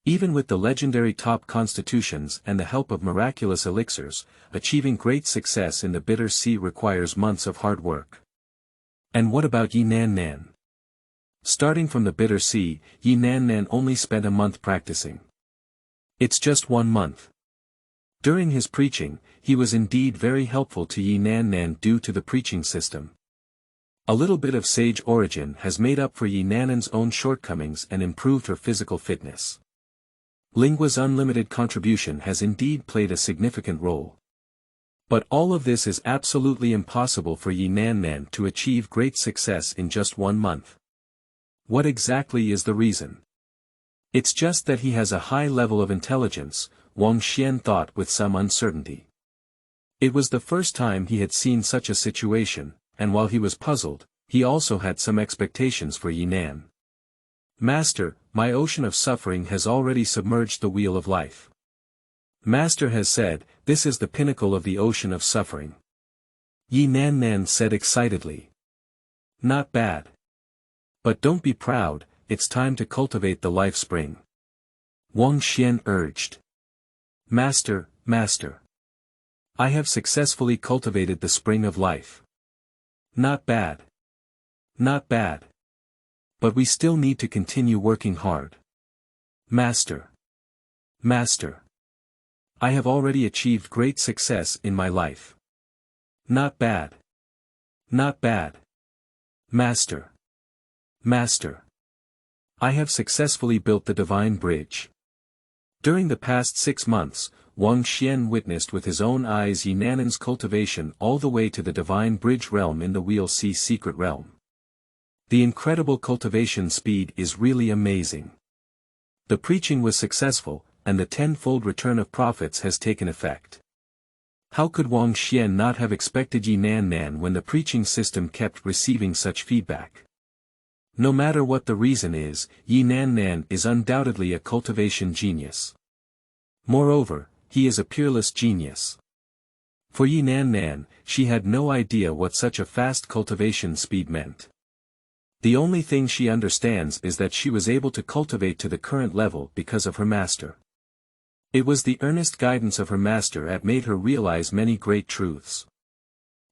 Even with the legendary top constitutions and the help of miraculous elixirs, achieving great success in the bitter sea requires months of hard work. And what about Nannan? Starting from the bitter sea, Nannan only spent a month practicing. It's just 1 month. During his preaching, he was indeed very helpful to Nannan due to the preaching system. A little bit of sage origin has made up for Nannan's own shortcomings and improved her physical fitness. Lingua's unlimited contribution has indeed played a significant role. But all of this is absolutely impossible for Nannan to achieve great success in just 1 month. What exactly is the reason? It's just that he has a high level of intelligence, Wang Xian thought with some uncertainty. It was the first time he had seen such a situation, and while he was puzzled, he also had some expectations for Nannan. Master, my ocean of suffering has already submerged the wheel of life. Master has said, this is the pinnacle of the ocean of suffering. Nannan said excitedly. Not bad. But don't be proud, it's time to cultivate the life spring. Wang Xian urged. Master, Master. I have successfully cultivated the spring of life. Not bad. Not bad. But we still need to continue working hard. Master. Master. I have already achieved great success in my life. Not bad. Not bad. Master. Master. I have successfully built the divine bridge. During the past 6 months, Wang Xian witnessed with his own eyes Nannan's cultivation all the way to the divine bridge realm in the Wheel Sea secret realm. The incredible cultivation speed is really amazing. The preaching was successful, and the 10-fold return of profits has taken effect. How could Wang Xian not have expected Yi Nannan when the preaching system kept receiving such feedback? No matter what the reason is, Yi Nannan is undoubtedly a cultivation genius. Moreover, he is a peerless genius. For Yi Nannan, she had no idea what such a fast cultivation speed meant. The only thing she understands is that she was able to cultivate to the current level because of her master. It was the earnest guidance of her master that made her realize many great truths.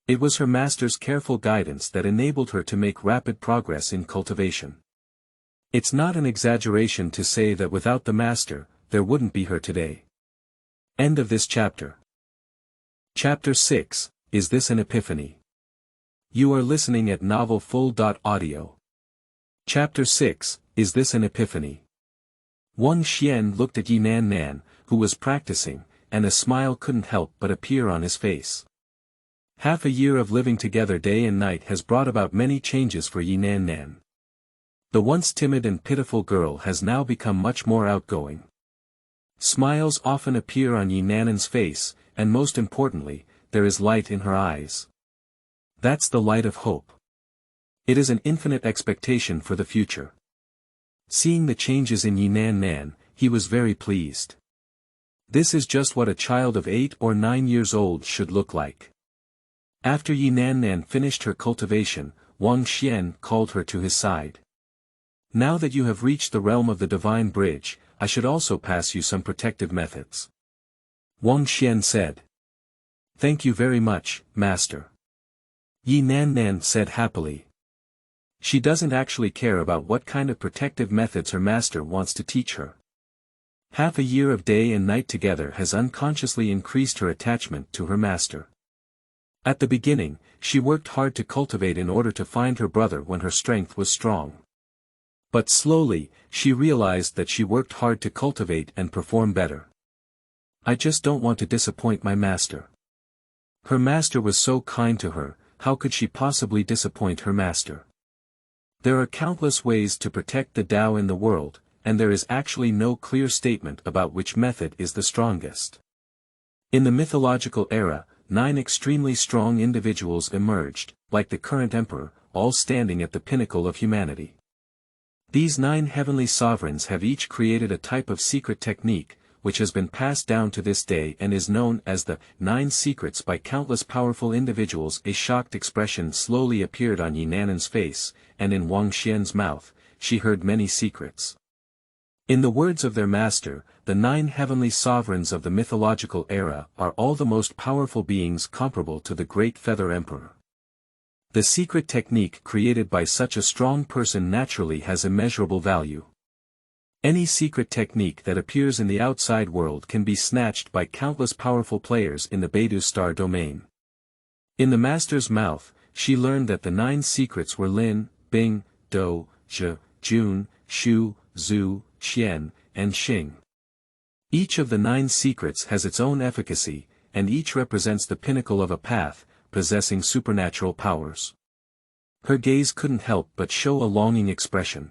It was her master's careful guidance that enabled her to make rapid progress in cultivation. It's not an exaggeration to say that without the master, there wouldn't be her today. End of this chapter. Chapter 6, Is This an Epiphany? You are listening at novelfull.audio. Chapter 6, Is This an Epiphany? Wang Xian looked at Yi Nannan, who was practicing, and a smile couldn't help but appear on his face. Half a year of living together day and night has brought about many changes for Yi Nannan. The once timid and pitiful girl has now become much more outgoing. Smiles often appear on Yi Nannan's face, and most importantly, there is light in her eyes. That's the light of hope. It is an infinite expectation for the future. Seeing the changes in Yi Nannan, he was very pleased. This is just what a child of 8 or 9 years old should look like. After Yi Nannan finished her cultivation, Wang Xian called her to his side. Now that you have reached the realm of the divine bridge, I should also pass you some protective methods. Wang Xian said. Thank you very much, master. Yi Nannan said happily. She doesn't actually care about what kind of protective methods her master wants to teach her. Half a year of day and night together has unconsciously increased her attachment to her master. At the beginning, she worked hard to cultivate in order to find her brother when her strength was strong. But slowly, she realized that she worked hard to cultivate and perform better. I just don't want to disappoint my master. Her master was so kind to her, how could she possibly disappoint her master? There are countless ways to protect the Tao in the world, and there is actually no clear statement about which method is the strongest. In the mythological era, 9 extremely strong individuals emerged, like the current emperor, all standing at the pinnacle of humanity. These 9 heavenly sovereigns have each created a type of secret technique, which has been passed down to this day and is known as the 9 secrets by countless powerful individuals. A shocked expression slowly appeared on Yi Nannan's face, and in Wang Xian's mouth, she heard many secrets. In the words of their master, the 9 heavenly sovereigns of the mythological era are all the most powerful beings comparable to the great Feather Emperor. The secret technique created by such a strong person naturally has immeasurable value. Any secret technique that appears in the outside world can be snatched by countless powerful players in the Beidou star domain. In the master's mouth, she learned that the 9 secrets were Lin, Bing, Do, Zhe, Jun, Shu, Zhu, Xian, and Xing. Each of the 9 secrets has its own efficacy, and each represents the pinnacle of a path, possessing supernatural powers. Her gaze couldn't help but show a longing expression.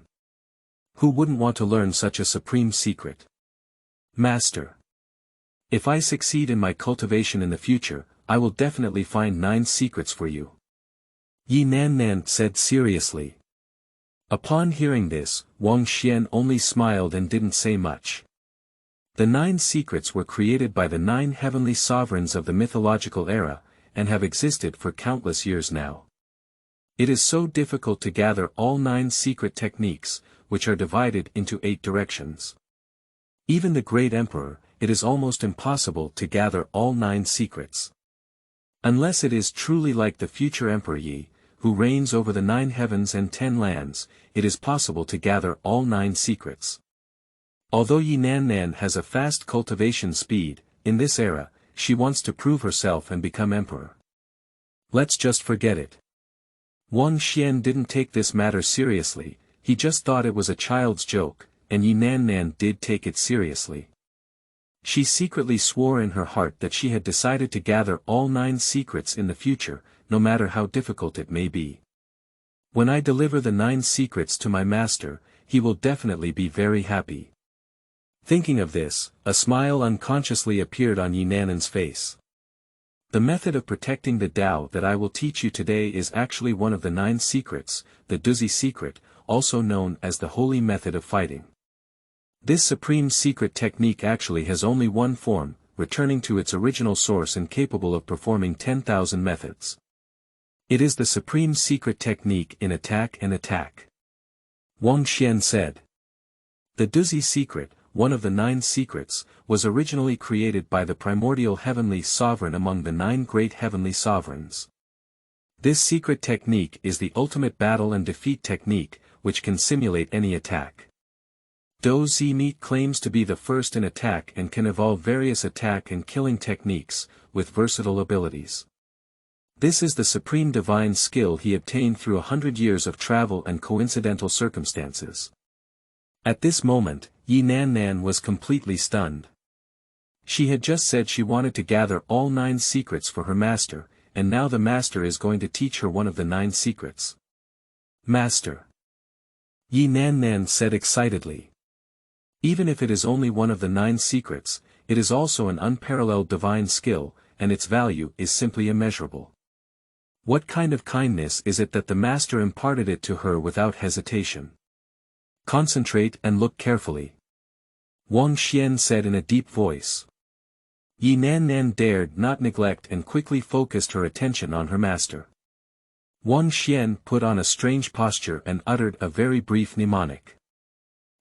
Who wouldn't want to learn such a supreme secret? Master. If I succeed in my cultivation in the future, I will definitely find 9 secrets for you. Yi Nannan said seriously. Upon hearing this, Wang Xian only smiled and didn't say much. The 9 secrets were created by the 9 heavenly sovereigns of the mythological era, and have existed for countless years now. It is so difficult to gather all 9 secret techniques, which are divided into 8 directions. Even the great emperor, it is almost impossible to gather all 9 secrets. Unless it is truly like the future Emperor Yi, who reigns over the 9 heavens and 10 lands, it is possible to gather all 9 secrets. Although Yi Nannan has a fast cultivation speed, in this era, she wants to prove herself and become emperor. Let's just forget it. Wang Xian didn't take this matter seriously, he just thought it was a child's joke, and Yi Nannan did take it seriously. She secretly swore in her heart that she had decided to gather all 9 secrets in the future, no matter how difficult it may be. When I deliver the 9 secrets to my master, he will definitely be very happy. Thinking of this, a smile unconsciously appeared on Yi Nannan's face. The method of protecting the Tao that I will teach you today is actually one of the 9 secrets, the Duzi secret, also known as the holy method of fighting. This supreme secret technique actually has only one form, returning to its original source and capable of performing 10,000 methods. It is the supreme secret technique in attack and attack. Wang Xian said. The Duzi secret, one of the 9 secrets, was originally created by the primordial heavenly sovereign among the 9 great heavenly sovereigns. This secret technique is the ultimate battle and defeat technique, which can simulate any attack. Do Zi Mi claims to be the first in attack and can evolve various attack and killing techniques, with versatile abilities. This is the supreme divine skill he obtained through 100 years of travel and coincidental circumstances. At this moment, Nannan was completely stunned. She had just said she wanted to gather all 9 secrets for her master, and now the master is going to teach her one of the 9 secrets. Master! Nannan said excitedly. Even if it is only one of the 9 secrets, it is also an unparalleled divine skill, and its value is simply immeasurable. What kind of kindness is it that the master imparted it to her without hesitation? Concentrate and look carefully. Wang Xian said in a deep voice. Nannan dared not neglect and quickly focused her attention on her master. Wang Xian put on a strange posture and uttered a very brief mnemonic.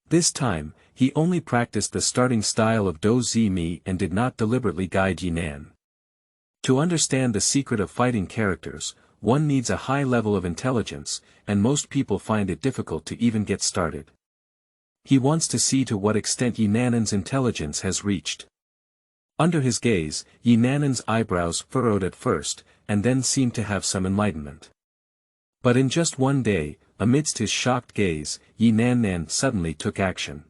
This time, he only practiced the starting style of Do Zi Mi and did not deliberately guide Nannan. To understand the secret of fighting characters, one needs a high level of intelligence, and most people find it difficult to even get started. He wants to see to what extent Nannan's intelligence has reached. Under his gaze, Nannan's eyebrows furrowed at first, and then seemed to have some enlightenment. But in just one day, amidst his shocked gaze, Nannan suddenly took action.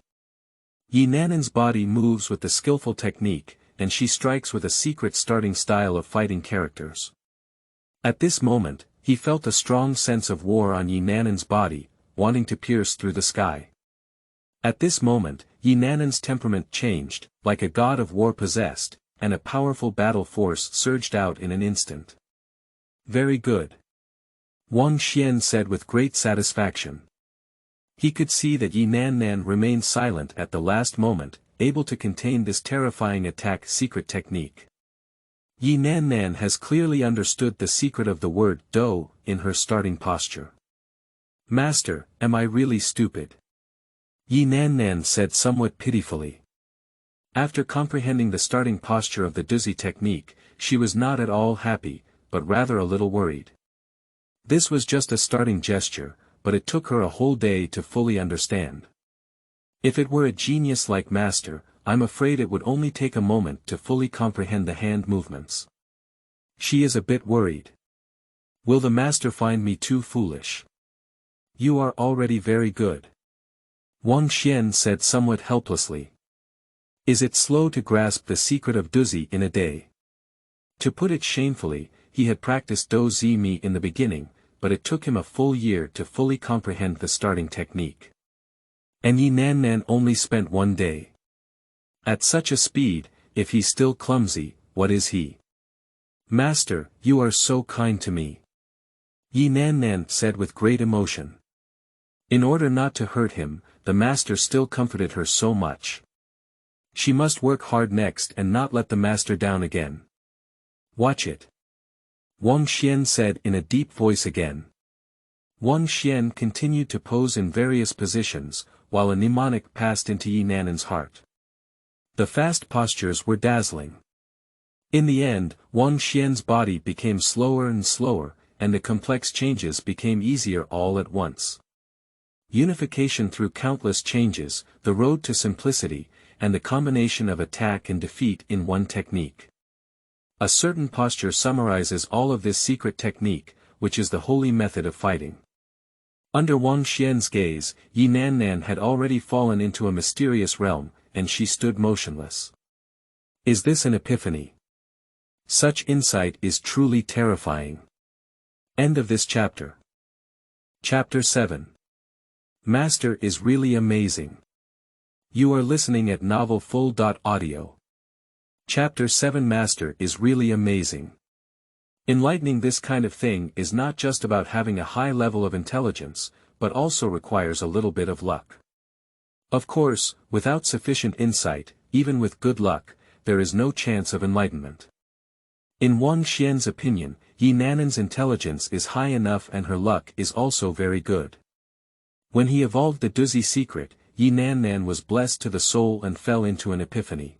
Nannan's body moves with the skillful technique, and she strikes with a secret starting style of fighting characters. At this moment, he felt a strong sense of war on Nannan's body, wanting to pierce through the sky. At this moment, Nannan's temperament changed, like a god of war possessed, and a powerful battle force surged out in an instant. Very good. Wang Xian said with great satisfaction. He could see that Nannan remained silent at the last moment, able to contain this terrifying attack secret technique. Nannan has clearly understood the secret of the word Do in her starting posture. Master, am I really stupid? Nannan said somewhat pitifully. After comprehending the starting posture of the Duzi technique, she was not at all happy, but rather a little worried. This was just a starting gesture, but it took her a whole day to fully understand. If it were a genius like Master, I'm afraid it would only take a moment to fully comprehend the hand movements. She is a bit worried. Will the Master find me too foolish? You are already very good. Wang Xian said somewhat helplessly. Is it slow to grasp the secret of Duzi in a day? To put it shamefully, he had practiced Do Zi Mi in the beginning, but it took him a full year to fully comprehend the starting technique. And Nannan only spent 1 day. At such a speed, if he's still clumsy, what is he? Master, you are so kind to me. Nannan said with great emotion. In order not to hurt him, the master still comforted her so much. She must work hard next and not let the master down again. Watch it. Wang Xian said in a deep voice again. Wang Xian continued to pose in various positions, while a mnemonic passed into Nannan's heart. The fast postures were dazzling. In the end, Wang Xian's body became slower and slower, and the complex changes became easier all at once. Unification through countless changes, the road to simplicity, and the combination of attack and defeat in one technique. A certain posture summarizes all of this secret technique, which is the holy method of fighting. Under Wang Xian's gaze, Nannan had already fallen into a mysterious realm, and she stood motionless. Is this an epiphany? Such insight is truly terrifying. End of this chapter. Chapter 7. Master is really amazing. You are listening at novelfull.audio. Chapter 7 Master is really amazing. Enlightening this kind of thing is not just about having a high level of intelligence, but also requires a little bit of luck. Of course, without sufficient insight, even with good luck, there is no chance of enlightenment. In Wang Xian's opinion, Nannan's intelligence is high enough and her luck is also very good. When he evolved the Duzi secret, Nannan was blessed to the soul and fell into an epiphany.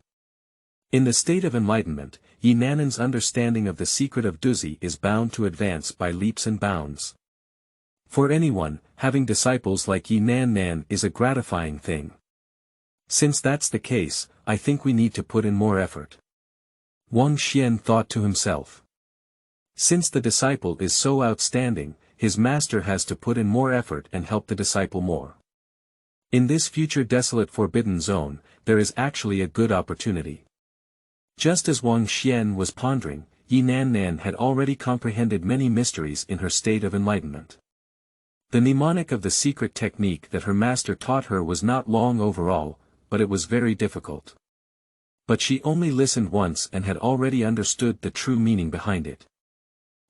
In the state of enlightenment, Nannan's understanding of the secret of Duzi is bound to advance by leaps and bounds. For anyone, having disciples like Nannan is a gratifying thing. Since that's the case, I think we need to put in more effort. Wang Xian thought to himself. Since the disciple is so outstanding, his master has to put in more effort and help the disciple more. In this future desolate forbidden zone, there is actually a good opportunity. Just as Wang Xian was pondering, Nannan had already comprehended many mysteries in her state of enlightenment. The mnemonic of the secret technique that her master taught her was not long overall, but it was very difficult. But she only listened once and had already understood the true meaning behind it.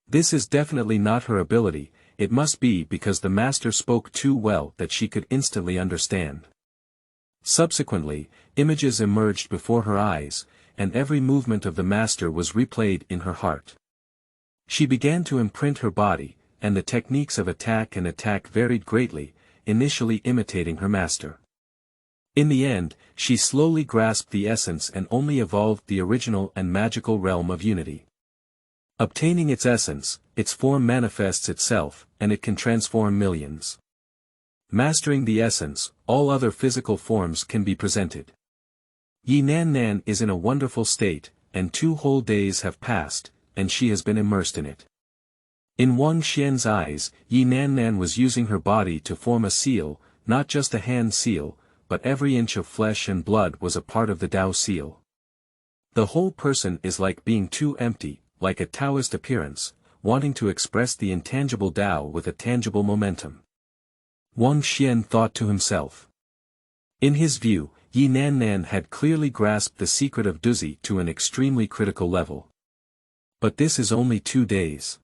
This is definitely not her ability, it must be because the master spoke too well that she could instantly understand. Subsequently, images emerged before her eyes, and every movement of the master was replayed in her heart. She began to imprint her body, and the techniques of attack and attack varied greatly, initially imitating her master. In the end, she slowly grasped the essence and only evolved the original and magical realm of unity. Obtaining its essence, its form manifests itself, and it can transform millions. Mastering the essence, all other physical forms can be presented. Nannan is in a wonderful state, and 2 whole days have passed, and she has been immersed in it. In Wang Xian's eyes, Nannan was using her body to form a seal, not just a hand seal, but every inch of flesh and blood was a part of the Tao seal. The whole person is like being too empty, like a Taoist appearance, wanting to express the intangible Tao with a tangible momentum. Wang Xian thought to himself. In his view, Nannan had clearly grasped the secret of Duzi to an extremely critical level. But this is only 2 days.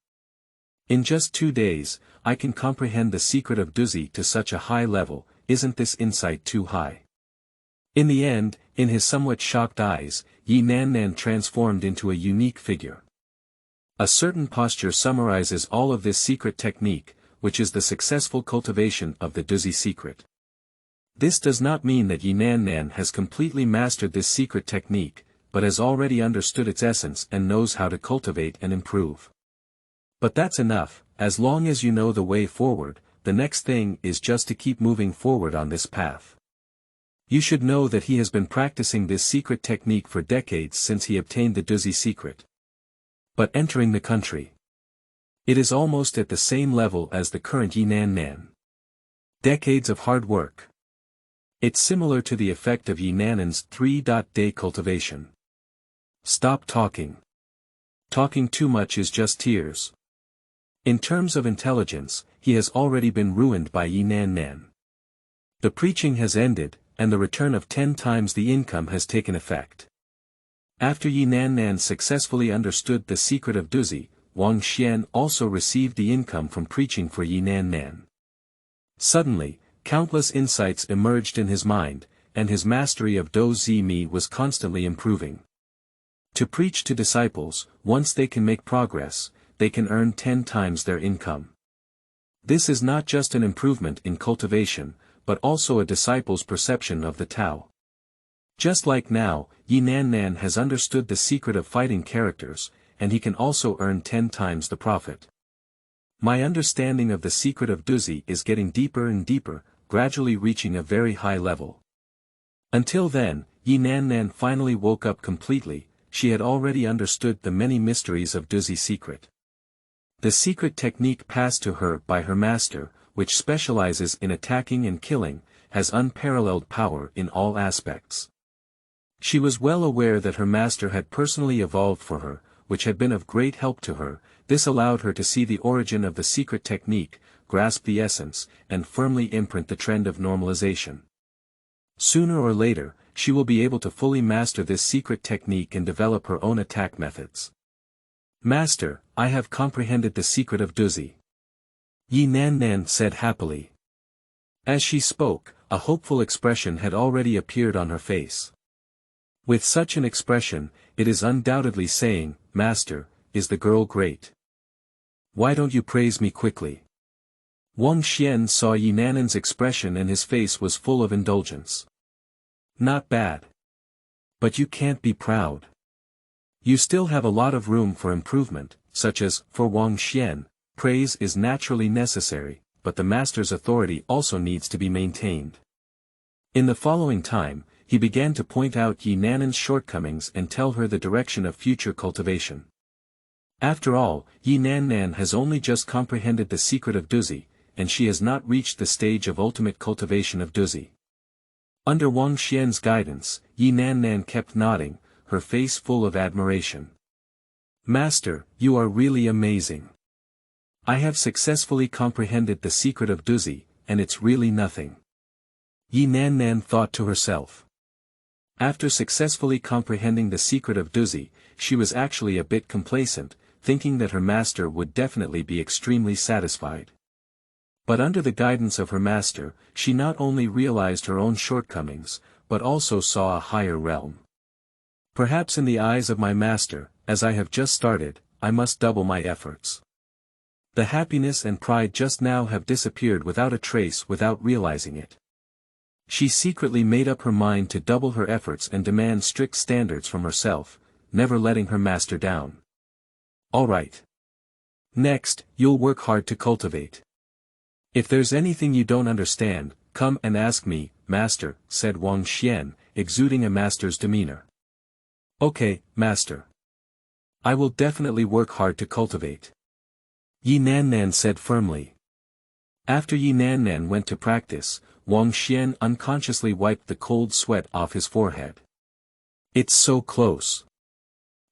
In just 2 days, I can comprehend the secret of Duzi to such a high level, isn't this insight too high? In the end, in his somewhat shocked eyes, Nannan transformed into a unique figure. A certain posture summarizes all of this secret technique, which is the successful cultivation of the Duzi secret. This does not mean that Nannan has completely mastered this secret technique, but has already understood its essence and knows how to cultivate and improve. But that's enough, as long as you know the way forward, the next thing is just to keep moving forward on this path. You should know that he has been practicing this secret technique for decades since he obtained the Duzi secret. But entering the country, it is almost at the same level as the current Nannan. Decades of hard work. It's similar to the effect of Nannan's 3-day cultivation. Stop talking. Talking too much is just tears. In terms of intelligence, he has already been ruined by Nannan. The preaching has ended, and the return of 10 times the income has taken effect. After Nannan successfully understood the secret of Duzi, Wang Xian also received the income from preaching for Nannan. Suddenly, countless insights emerged in his mind, and his mastery of Do Zi Mi was constantly improving. To preach to disciples, once they can make progress, they can earn 10 times their income. This is not just an improvement in cultivation, but also a disciple's perception of the Tao. Just like now, Nannan has understood the secret of fighting characters, and he can also earn 10 times the profit. My understanding of the secret of Duzi is getting deeper and deeper, gradually reaching a very high level. Until then, Nannan finally woke up completely, she had already understood the many mysteries of Duzi's secret. The secret technique passed to her by her master, which specializes in attacking and killing, has unparalleled power in all aspects. She was well aware that her master had personally evolved for her, which had been of great help to her. This allowed her to see the origin of the secret technique, grasp the essence, and firmly imprint the trend of normalization. Sooner or later, she will be able to fully master this secret technique and develop her own attack methods. Master, I have comprehended the secret of Duzi. Nannan said happily. As she spoke, a hopeful expression had already appeared on her face. With such an expression, it is undoubtedly saying, Master, is the girl great? Why don't you praise me quickly? Wang Xian saw Nannan's expression and his face was full of indulgence. Not bad. But you can't be proud. You still have a lot of room for improvement, such as, for Wang Xian, praise is naturally necessary, but the master's authority also needs to be maintained. In the following time, he began to point out Nannan's shortcomings and tell her the direction of future cultivation. After all, Nannan has only just comprehended the secret of Duzi, and she has not reached the stage of ultimate cultivation of Duzi. Under Wang Xian's guidance, Nannan kept nodding, her face full of admiration. Master, you are really amazing. I have successfully comprehended the secret of Duzi, and it's really nothing. Nannan thought to herself. After successfully comprehending the secret of Duzi, she was actually a bit complacent, thinking that her master would definitely be extremely satisfied. But under the guidance of her master, she not only realized her own shortcomings, but also saw a higher realm. Perhaps in the eyes of my master, as I have just started, I must double my efforts. The happiness and pride just now have disappeared without a trace without realizing it. She secretly made up her mind to double her efforts and demand strict standards from herself, never letting her master down. All right. Next, you'll work hard to cultivate. If there's anything you don't understand, come and ask me, master, said Wang Xian, exuding a master's demeanor. Okay, master. I will definitely work hard to cultivate. Nannan said firmly. After Nannan went to practice, Wang Xian unconsciously wiped the cold sweat off his forehead. It's so close.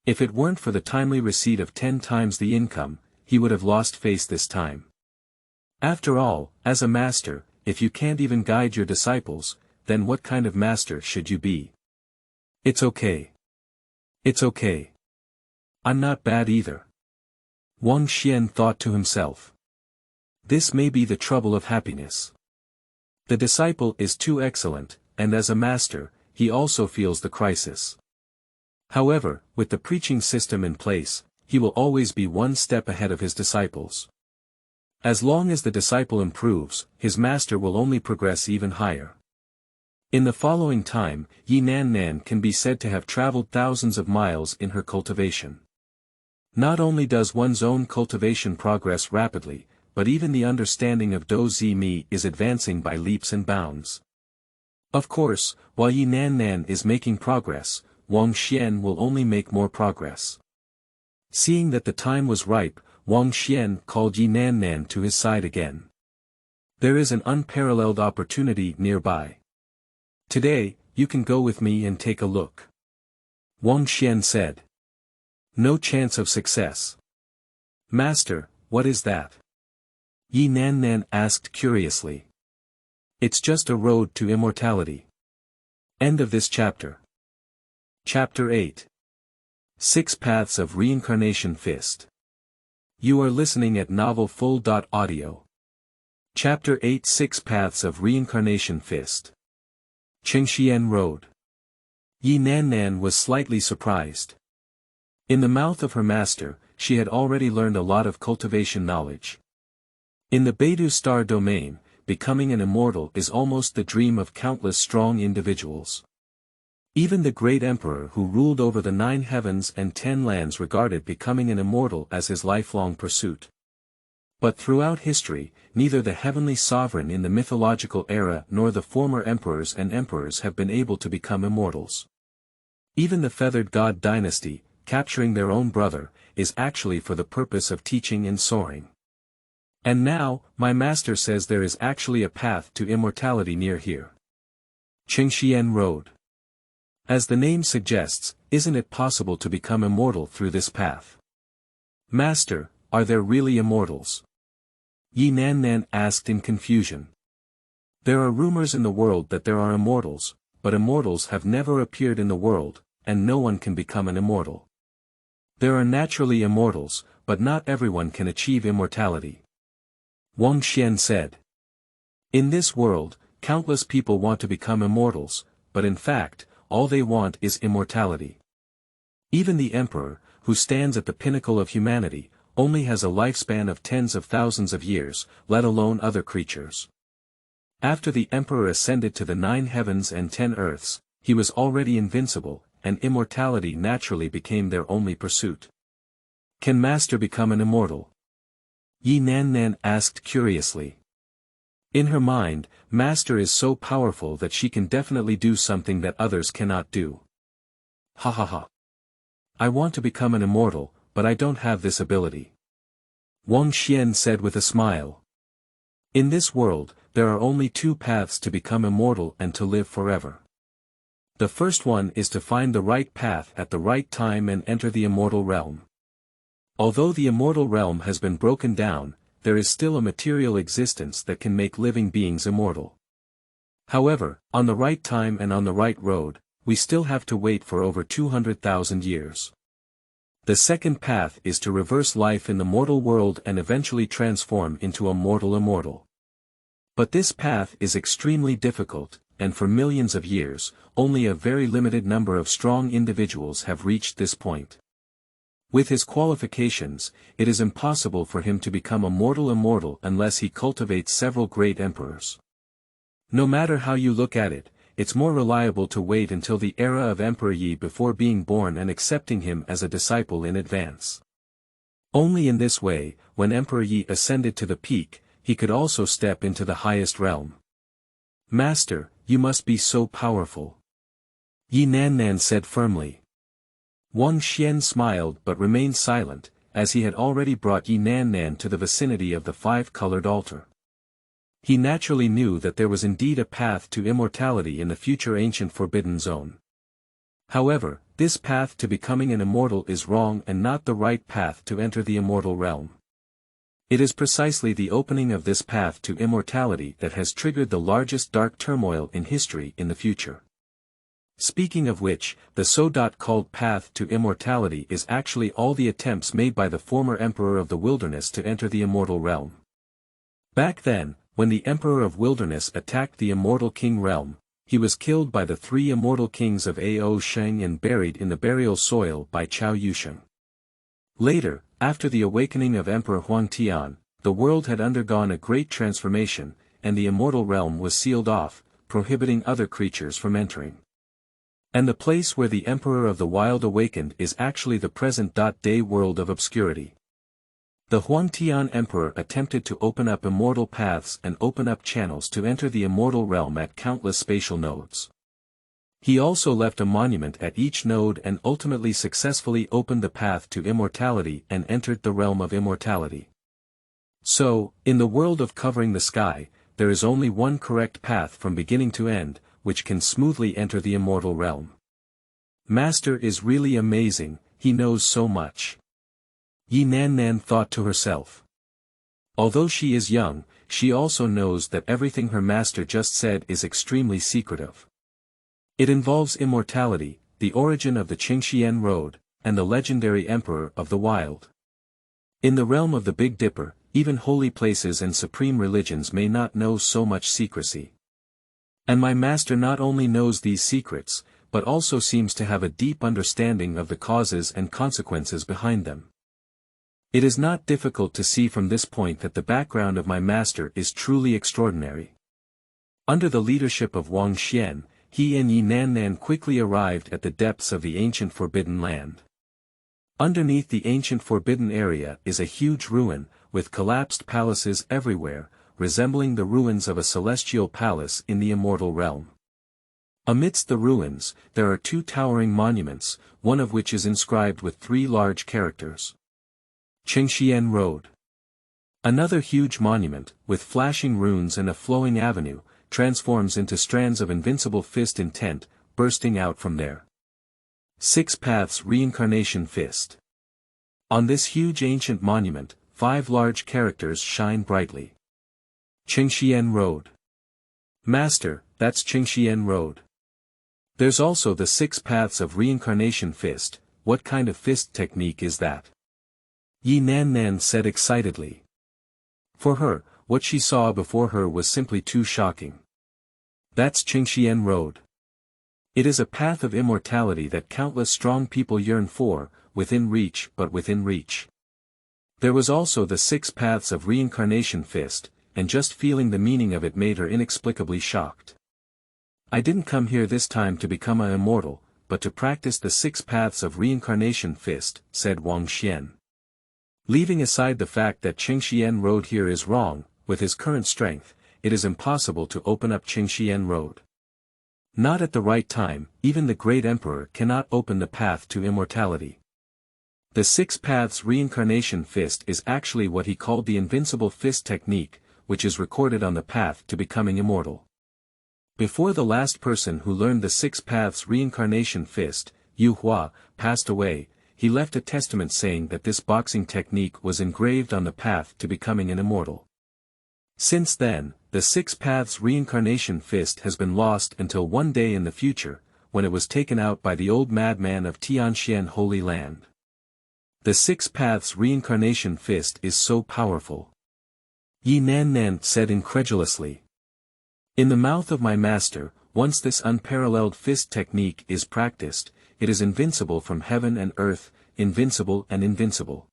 If it weren't for the timely receipt of 10 times the income, he would have lost face this time. After all, as a master, if you can't even guide your disciples, then what kind of master should you be? It's okay. It's okay. I'm not bad either. Wang Xian thought to himself. This may be the trouble of happiness. The disciple is too excellent, and as a master, he also feels the crisis. However, with the preaching system in place, he will always be one step ahead of his disciples. As long as the disciple improves, his master will only progress even higher. In the following time, Nannan can be said to have traveled thousands of miles in her cultivation. Not only does one's own cultivation progress rapidly, but even the understanding of Do Zi Mi is advancing by leaps and bounds. Of course, while Nannan is making progress, Wang Xian will only make more progress. Seeing that the time was ripe, Wang Xian called Nannan to his side again. There is an unparalleled opportunity nearby. Today, you can go with me and take a look. Wang Xian said. No chance of success. Master, what is that? Nannan asked curiously. It's just a road to immortality. End of this chapter. Chapter 8. 6 Paths of Reincarnation Fist. You are listening at novelfull.audio. Chapter 8 6 Paths of Reincarnation Fist. Qingxian Road. Nannan was slightly surprised. In the mouth of her master, she had already learned a lot of cultivation knowledge. In the Beidou star domain, becoming an immortal is almost the dream of countless strong individuals. Even the great emperor who ruled over the 9 heavens and 10 lands regarded becoming an immortal as his lifelong pursuit. But throughout history, neither the heavenly sovereign in the mythological era nor the former emperors and emperors have been able to become immortals. Even the Feathered God Dynasty, capturing their own brother, is actually for the purpose of teaching and soaring. And now, my master says there is actually a path to immortality near here. Qingxian Road. As the name suggests, isn't it possible to become immortal through this path? Master, are there really immortals? Nannan asked in confusion. There are rumors in the world that there are immortals, but immortals have never appeared in the world, and no one can become an immortal. There are naturally immortals, but not everyone can achieve immortality. Wang Xian said. In this world, countless people want to become immortals, but in fact, all they want is immortality. Even the emperor, who stands at the pinnacle of humanity, only has a lifespan of tens of thousands of years, let alone other creatures. After the emperor ascended to the 9 heavens and 10 earths, he was already invincible, and immortality naturally became their only pursuit. Can Master become an immortal? Nannan asked curiously. In her mind, Master is so powerful that she can definitely do something that others cannot do. Ha ha ha. I want to become an immortal, but I don't have this ability. Wang Xian said with a smile. In this world, there are only 2 paths to become immortal and to live forever. The first one is to find the right path at the right time and enter the immortal realm. Although the immortal realm has been broken down, there is still a material existence that can make living beings immortal. However, on the right time and on the right road, we still have to wait for over 200,000 years. The second path is to reverse life in the mortal world and eventually transform into a mortal immortal. But this path is extremely difficult, and for millions of years, only a very limited number of strong individuals have reached this point. With his qualifications, it is impossible for him to become a mortal immortal unless he cultivates several great emperors. No matter how you look at it, it's more reliable to wait until the era of Emperor Yi before being born and accepting him as a disciple in advance. Only in this way, when Emperor Yi ascended to the peak, he could also step into the highest realm. Master, you must be so powerful. Nannan said firmly. Wang Xian smiled but remained silent, as he had already brought Nannan to the vicinity of the 5-colored altar. He naturally knew that there was indeed a path to immortality in the future ancient forbidden zone. However, this path to becoming an immortal is wrong and not the right path to enter the immortal realm. It is precisely the opening of this path to immortality that has triggered the largest dark turmoil in history in the future. Speaking of which, the so-called path to immortality is actually all the attempts made by the former emperor of the wilderness to enter the immortal realm. Back then, when the emperor of wilderness attacked the immortal king realm, he was killed by the 3 immortal kings of Ao Sheng and buried in the burial soil by Chao Yusheng. Later, after the awakening of Emperor Huangtian, the world had undergone a great transformation, and the immortal realm was sealed off, prohibiting other creatures from entering. And the place where the Emperor of the Wild awakened is actually the present-day world of obscurity. The Huangtian Emperor attempted to open up immortal paths and open up channels to enter the immortal realm at countless spatial nodes. He also left a monument at each node and ultimately successfully opened the path to immortality and entered the realm of immortality. So, in the world of covering the sky, there is only one correct path from beginning to end, which can smoothly enter the immortal realm. Master is really amazing, he knows so much. Nannan thought to herself. Although she is young, she also knows that everything her master just said is extremely secretive. It involves immortality, the origin of the Qingxian Road, and the legendary Emperor of the Wild. In the realm of the Big Dipper, even holy places and supreme religions may not know so much secrecy. And my master not only knows these secrets, but also seems to have a deep understanding of the causes and consequences behind them. It is not difficult to see from this point that the background of my master is truly extraordinary. Under the leadership of Wang Xian, he and Nannan quickly arrived at the depths of the ancient forbidden land. Underneath the ancient forbidden area is a huge ruin, with collapsed palaces everywhere, resembling the ruins of a celestial palace in the immortal realm. Amidst the ruins, there are 2 towering monuments, one of which is inscribed with 3 large characters. Qingxian Road. Another huge monument, with flashing runes and a flowing avenue, transforms into strands of invincible fist intent, bursting out from there. 6 Paths Reincarnation Fist. On this huge ancient monument, 5 large characters shine brightly. Qingxian Road. Master, that's Qingxian Road. There's also the 6 Paths of Reincarnation Fist, what kind of fist technique is that? Nannan said excitedly. For her, what she saw before her was simply too shocking. That's Qingxian Road. It is a path of immortality that countless strong people yearn for, within reach but within reach. There was also the 6 paths of reincarnation fist, and just feeling the meaning of it made her inexplicably shocked. I didn't come here this time to become an immortal, but to practice the 6 paths of reincarnation fist, said Wang Xian. Leaving aside the fact that Qingxian Road here is wrong, with his current strength, it is impossible to open up Qingxian Road. Not at the right time, even the great emperor cannot open the path to immortality. The 6 paths reincarnation fist is actually what he called the invincible fist technique, which is recorded on the path to becoming immortal. Before the last person who learned the 6 paths reincarnation fist, Yu Hua, passed away, he left a testament saying that this boxing technique was engraved on the path to becoming an immortal. Since then, the 6 paths reincarnation fist has been lost until one day in the future, when it was taken out by the old madman of Tianxian Holy Land. The 6 paths reincarnation fist is so powerful. Nannan said incredulously. In the mouth of my master, once this unparalleled fist technique is practiced, it is invincible from heaven and earth, invincible and invincible.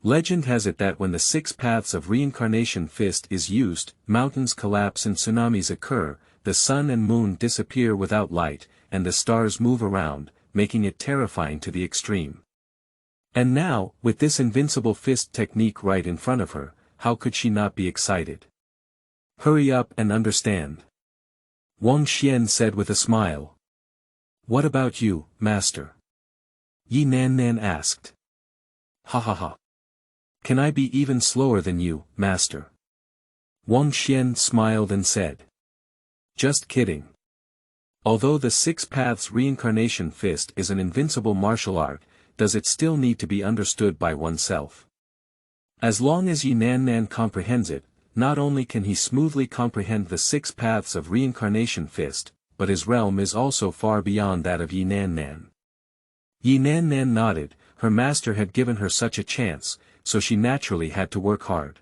Legend has it that when the 6 paths of reincarnation fist is used, mountains collapse and tsunamis occur, the sun and moon disappear without light, and the stars move around, making it terrifying to the extreme. And now, with this invincible fist technique right in front of her, how could she not be excited? Hurry up and understand. Wang Xian said with a smile. What about you, master? Nannan asked. Ha ha ha. Can I be even slower than you, master? Wang Xian smiled and said. Just kidding. Although the 6 paths reincarnation fist is an invincible martial art, does it still need to be understood by oneself? As long as Nannan comprehends it, not only can he smoothly comprehend the 6 paths of reincarnation fist, but his realm is also far beyond that of Nannan. Nannan nodded, her master had given her such a chance, so she naturally had to work hard.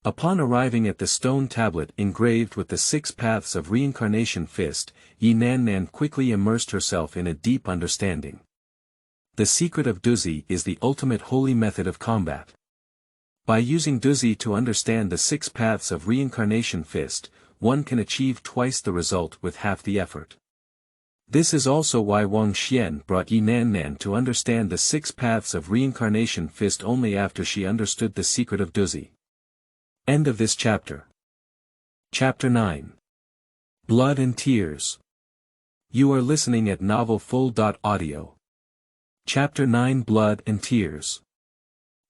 Upon arriving at the stone tablet engraved with the 6 paths of reincarnation fist, Nannan quickly immersed herself in a deep understanding. The secret of Duzi is the ultimate holy method of combat. By using Duzi to understand the 6 paths of reincarnation fist, one can achieve twice the result with half the effort. This is also why Wang Xian brought Nannan to understand the 6 paths of reincarnation fist only after she understood the secret of Duzi. End of this chapter. Chapter 9. Blood and Tears. You are listening at novelfull.audio. Chapter 9 Blood and Tears.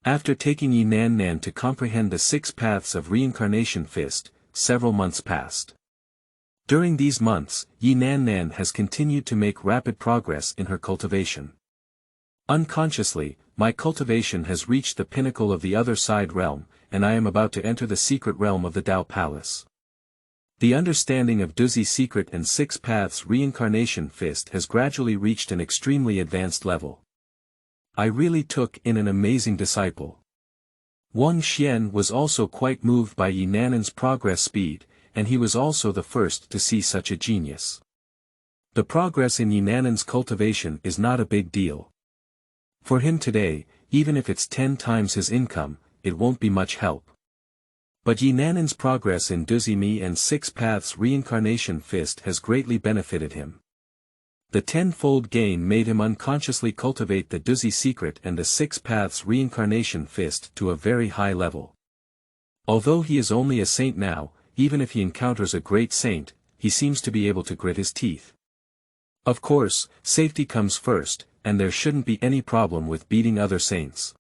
After taking Nannan to comprehend the 6 paths of reincarnation fist, several months passed. During these months, Nannan has continued to make rapid progress in her cultivation. Unconsciously, my cultivation has reached the pinnacle of the other side realm, and I am about to enter the secret realm of the Tao Palace. The understanding of Duzi's secret and 6 paths reincarnation fist has gradually reached an extremely advanced level. I really took in an amazing disciple. Wang Xian was also quite moved by Nannan's progress speed, and he was also the first to see such a genius. The progress in Nannan's cultivation is not a big deal. For him today, even if it's 10 times his income, it won't be much help. But Nannan's progress in Duzi Mi and 6 paths reincarnation fist has greatly benefited him. The 10-fold gain made him unconsciously cultivate the Duzi secret and the 6 paths reincarnation fist to a very high level. Although he is only a saint now, even if he encounters a great saint, he seems to be able to grit his teeth. Of course, safety comes first, and there shouldn't be any problem with beating other saints.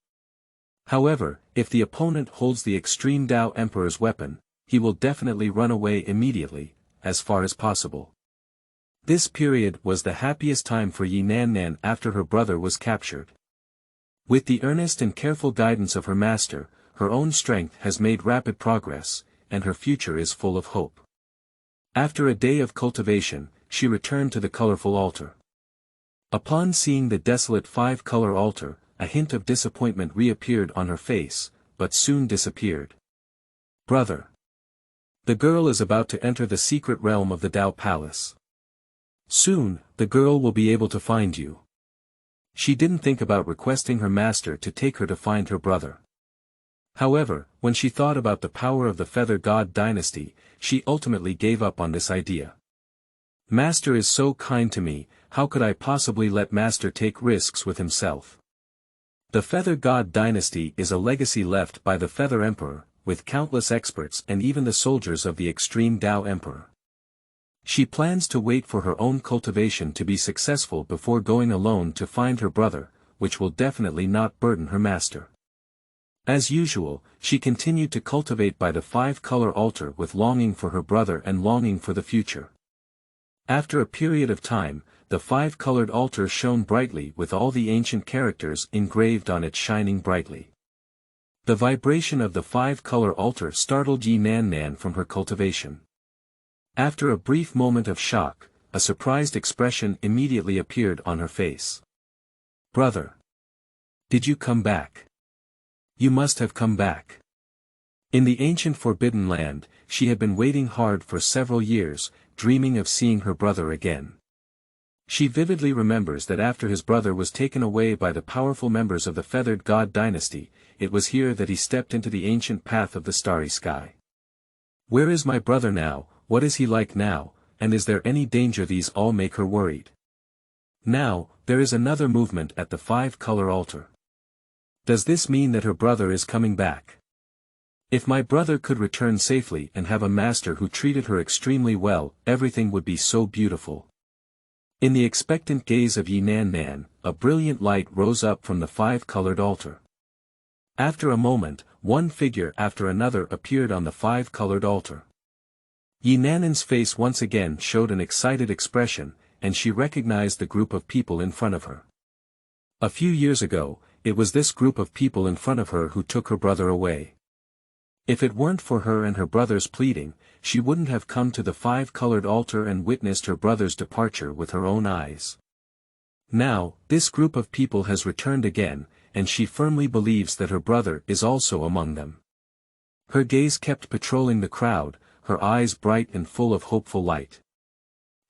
However, if the opponent holds the extreme Tao Emperor's weapon, he will definitely run away immediately, as far as possible. This period was the happiest time for Nannan after her brother was captured. With the earnest and careful guidance of her master, her own strength has made rapid progress, and her future is full of hope. After a day of cultivation, she returned to the colorful altar. Upon seeing the desolate five-color altar, a hint of disappointment reappeared on her face, but soon disappeared. Brother. The girl is about to enter the secret realm of the Tao Palace. Soon, the girl will be able to find you. She didn't think about requesting her master to take her to find her brother. However, when she thought about the power of the Feather God Dynasty, she ultimately gave up on this idea. Master is so kind to me, how could I possibly let Master take risks with himself? The Feather God Dynasty is a legacy left by the Feather Emperor, with countless experts and even the soldiers of the extreme Tao Emperor. She plans to wait for her own cultivation to be successful before going alone to find her brother, which will definitely not burden her master. As usual, she continued to cultivate by the five-color altar with longing for her brother and longing for the future. After a period of time, the five-colored altar shone brightly with all the ancient characters engraved on it shining brightly. The vibration of the five-color altar startled Nannan from her cultivation. After a brief moment of shock, a surprised expression immediately appeared on her face. Brother! Did you come back? You must have come back. In the ancient Forbidden Land, she had been waiting hard for several years, dreaming of seeing her brother again. She vividly remembers that after his brother was taken away by the powerful members of the Feathered God Dynasty, it was here that he stepped into the ancient path of the starry sky. Where is my brother now? What is he like now, and is there any danger? These all make her worried. Now, there is another movement at the five-color altar. Does this mean that her brother is coming back? If my brother could return safely and have a master who treated her extremely well, everything would be so beautiful. In the expectant gaze of Nannan, a brilliant light rose up from the five-colored altar. After a moment, one figure after another appeared on the five-colored altar. Nannan's face once again showed an excited expression, and she recognized the group of people in front of her. A few years ago, it was this group of people in front of her who took her brother away. If it weren't for her and her brother's pleading, she wouldn't have come to the five-colored altar and witnessed her brother's departure with her own eyes. Now, this group of people has returned again, and she firmly believes that her brother is also among them. Her gaze kept patrolling the crowd, her eyes bright and full of hopeful light.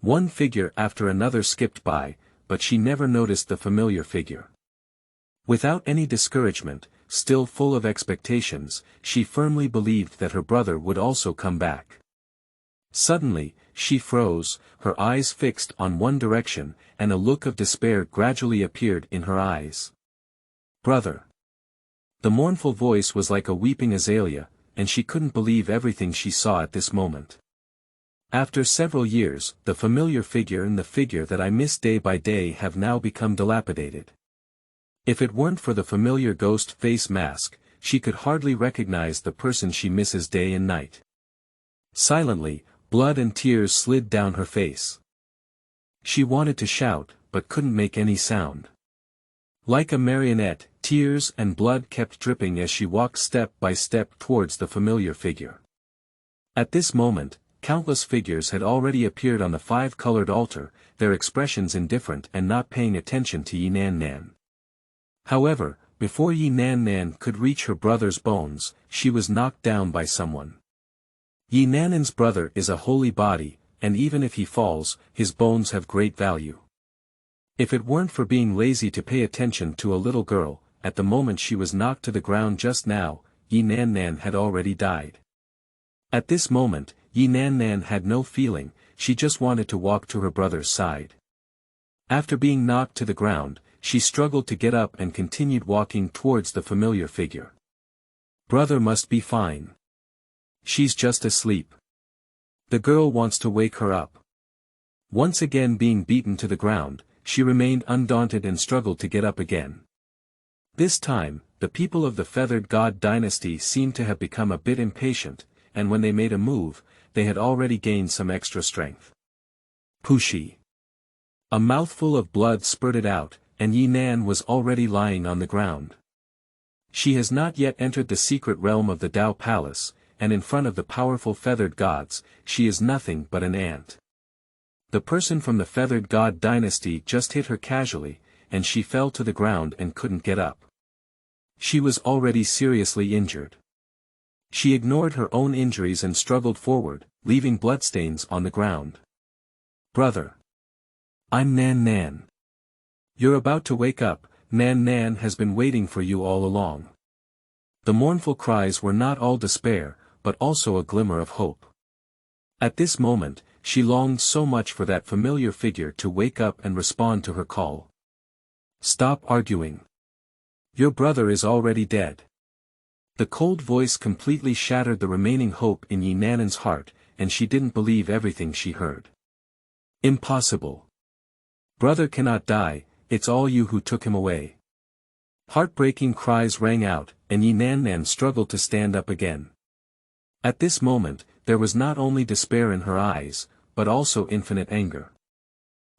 One figure after another skipped by, but she never noticed the familiar figure. Without any discouragement, still full of expectations, she firmly believed that her brother would also come back. Suddenly, she froze, her eyes fixed on one direction, and a look of despair gradually appeared in her eyes. Brother! The mournful voice was like a weeping azalea, and she couldn't believe everything she saw at this moment. After several years, the familiar figure and the figure that I miss day by day have now become dilapidated. If it weren't for the familiar ghost face mask, she could hardly recognize the person she misses day and night. Silently, blood and tears slid down her face. She wanted to shout, but couldn't make any sound. Like a marionette, tears and blood kept dripping as she walked step by step towards the familiar figure. At this moment, countless figures had already appeared on the five-colored altar, their expressions indifferent and not paying attention to Nannan. However, before Nannan could reach her brother's bones, she was knocked down by someone. Nannan's brother is a holy body, and even if he falls, his bones have great value. If it weren't for being lazy to pay attention to a little girl, at the moment she was knocked to the ground just now, Nannan had already died. At this moment, Nannan had no feeling, she just wanted to walk to her brother's side. After being knocked to the ground, she struggled to get up and continued walking towards the familiar figure. Brother must be fine. She's just asleep. The girl wants to wake her up. Once again being beaten to the ground, she remained undaunted and struggled to get up again. This time, the people of the Feathered God Dynasty seemed to have become a bit impatient, and when they made a move, they had already gained some extra strength. Pushi. A mouthful of blood spurted out, and Nannan was already lying on the ground. She has not yet entered the secret realm of the Tao Palace, and in front of the powerful feathered gods, she is nothing but an ant. The person from the Feathered God Dynasty just hit her casually, and she fell to the ground and couldn't get up. She was already seriously injured. She ignored her own injuries and struggled forward, leaving bloodstains on the ground. "Brother. I'm Nannan. You're about to wake up, Nannan has been waiting for you all along." The mournful cries were not all despair, but also a glimmer of hope. At this moment, she longed so much for that familiar figure to wake up and respond to her call. "Stop arguing. Your brother is already dead." The cold voice completely shattered the remaining hope in Nannan's heart, and she didn't believe everything she heard. "Impossible. Brother cannot die, it's all you who took him away." Heartbreaking cries rang out, and Nannan struggled to stand up again. At this moment, there was not only despair in her eyes, but also infinite anger.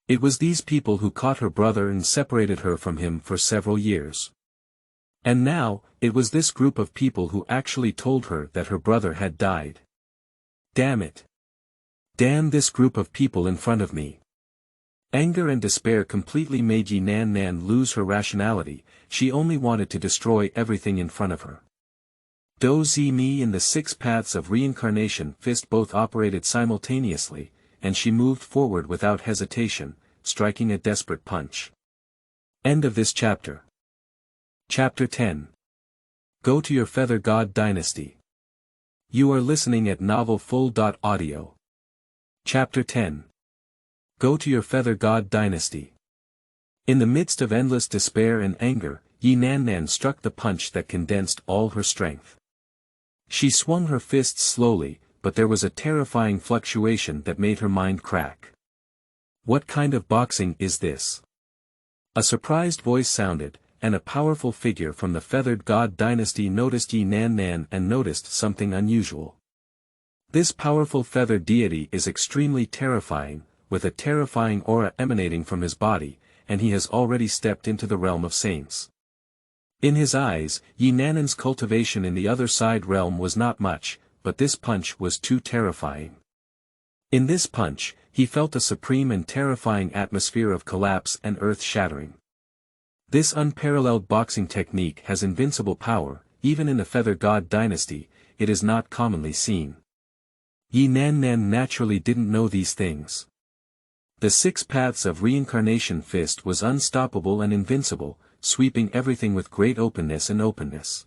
It was these people who caught her brother and separated her from him for several years. And now, it was this group of people who actually told her that her brother had died. Damn it. Damn this group of people in front of me. Anger and despair completely made Nannan lose her rationality. She only wanted to destroy everything in front of her. Do Zi Mi and the 6 paths of reincarnation fist both operated simultaneously, and she moved forward without hesitation, striking a desperate punch. End of this chapter. Chapter 10. Go to your Feather God Dynasty. You are listening at novelfull.audio. Chapter 10. Go to your Feather God Dynasty. In the midst of endless despair and anger, Nannan struck the punch that condensed all her strength. She swung her fists slowly, but there was a terrifying fluctuation that made her mind crack. "What kind of boxing is this?" A surprised voice sounded, and a powerful figure from the Feathered God Dynasty noticed Nannan and noticed something unusual. This powerful feathered deity is extremely terrifying, with a terrifying aura emanating from his body, and he has already stepped into the realm of saints. In his eyes, Nannan's cultivation in the other side realm was not much, but this punch was too terrifying. In this punch, he felt a supreme and terrifying atmosphere of collapse and earth-shattering. This unparalleled boxing technique has invincible power, even in the Feather God Dynasty. It is not commonly seen. Nannan naturally didn't know these things. The 6 paths of reincarnation fist was unstoppable and invincible, sweeping everything with great openness and openness.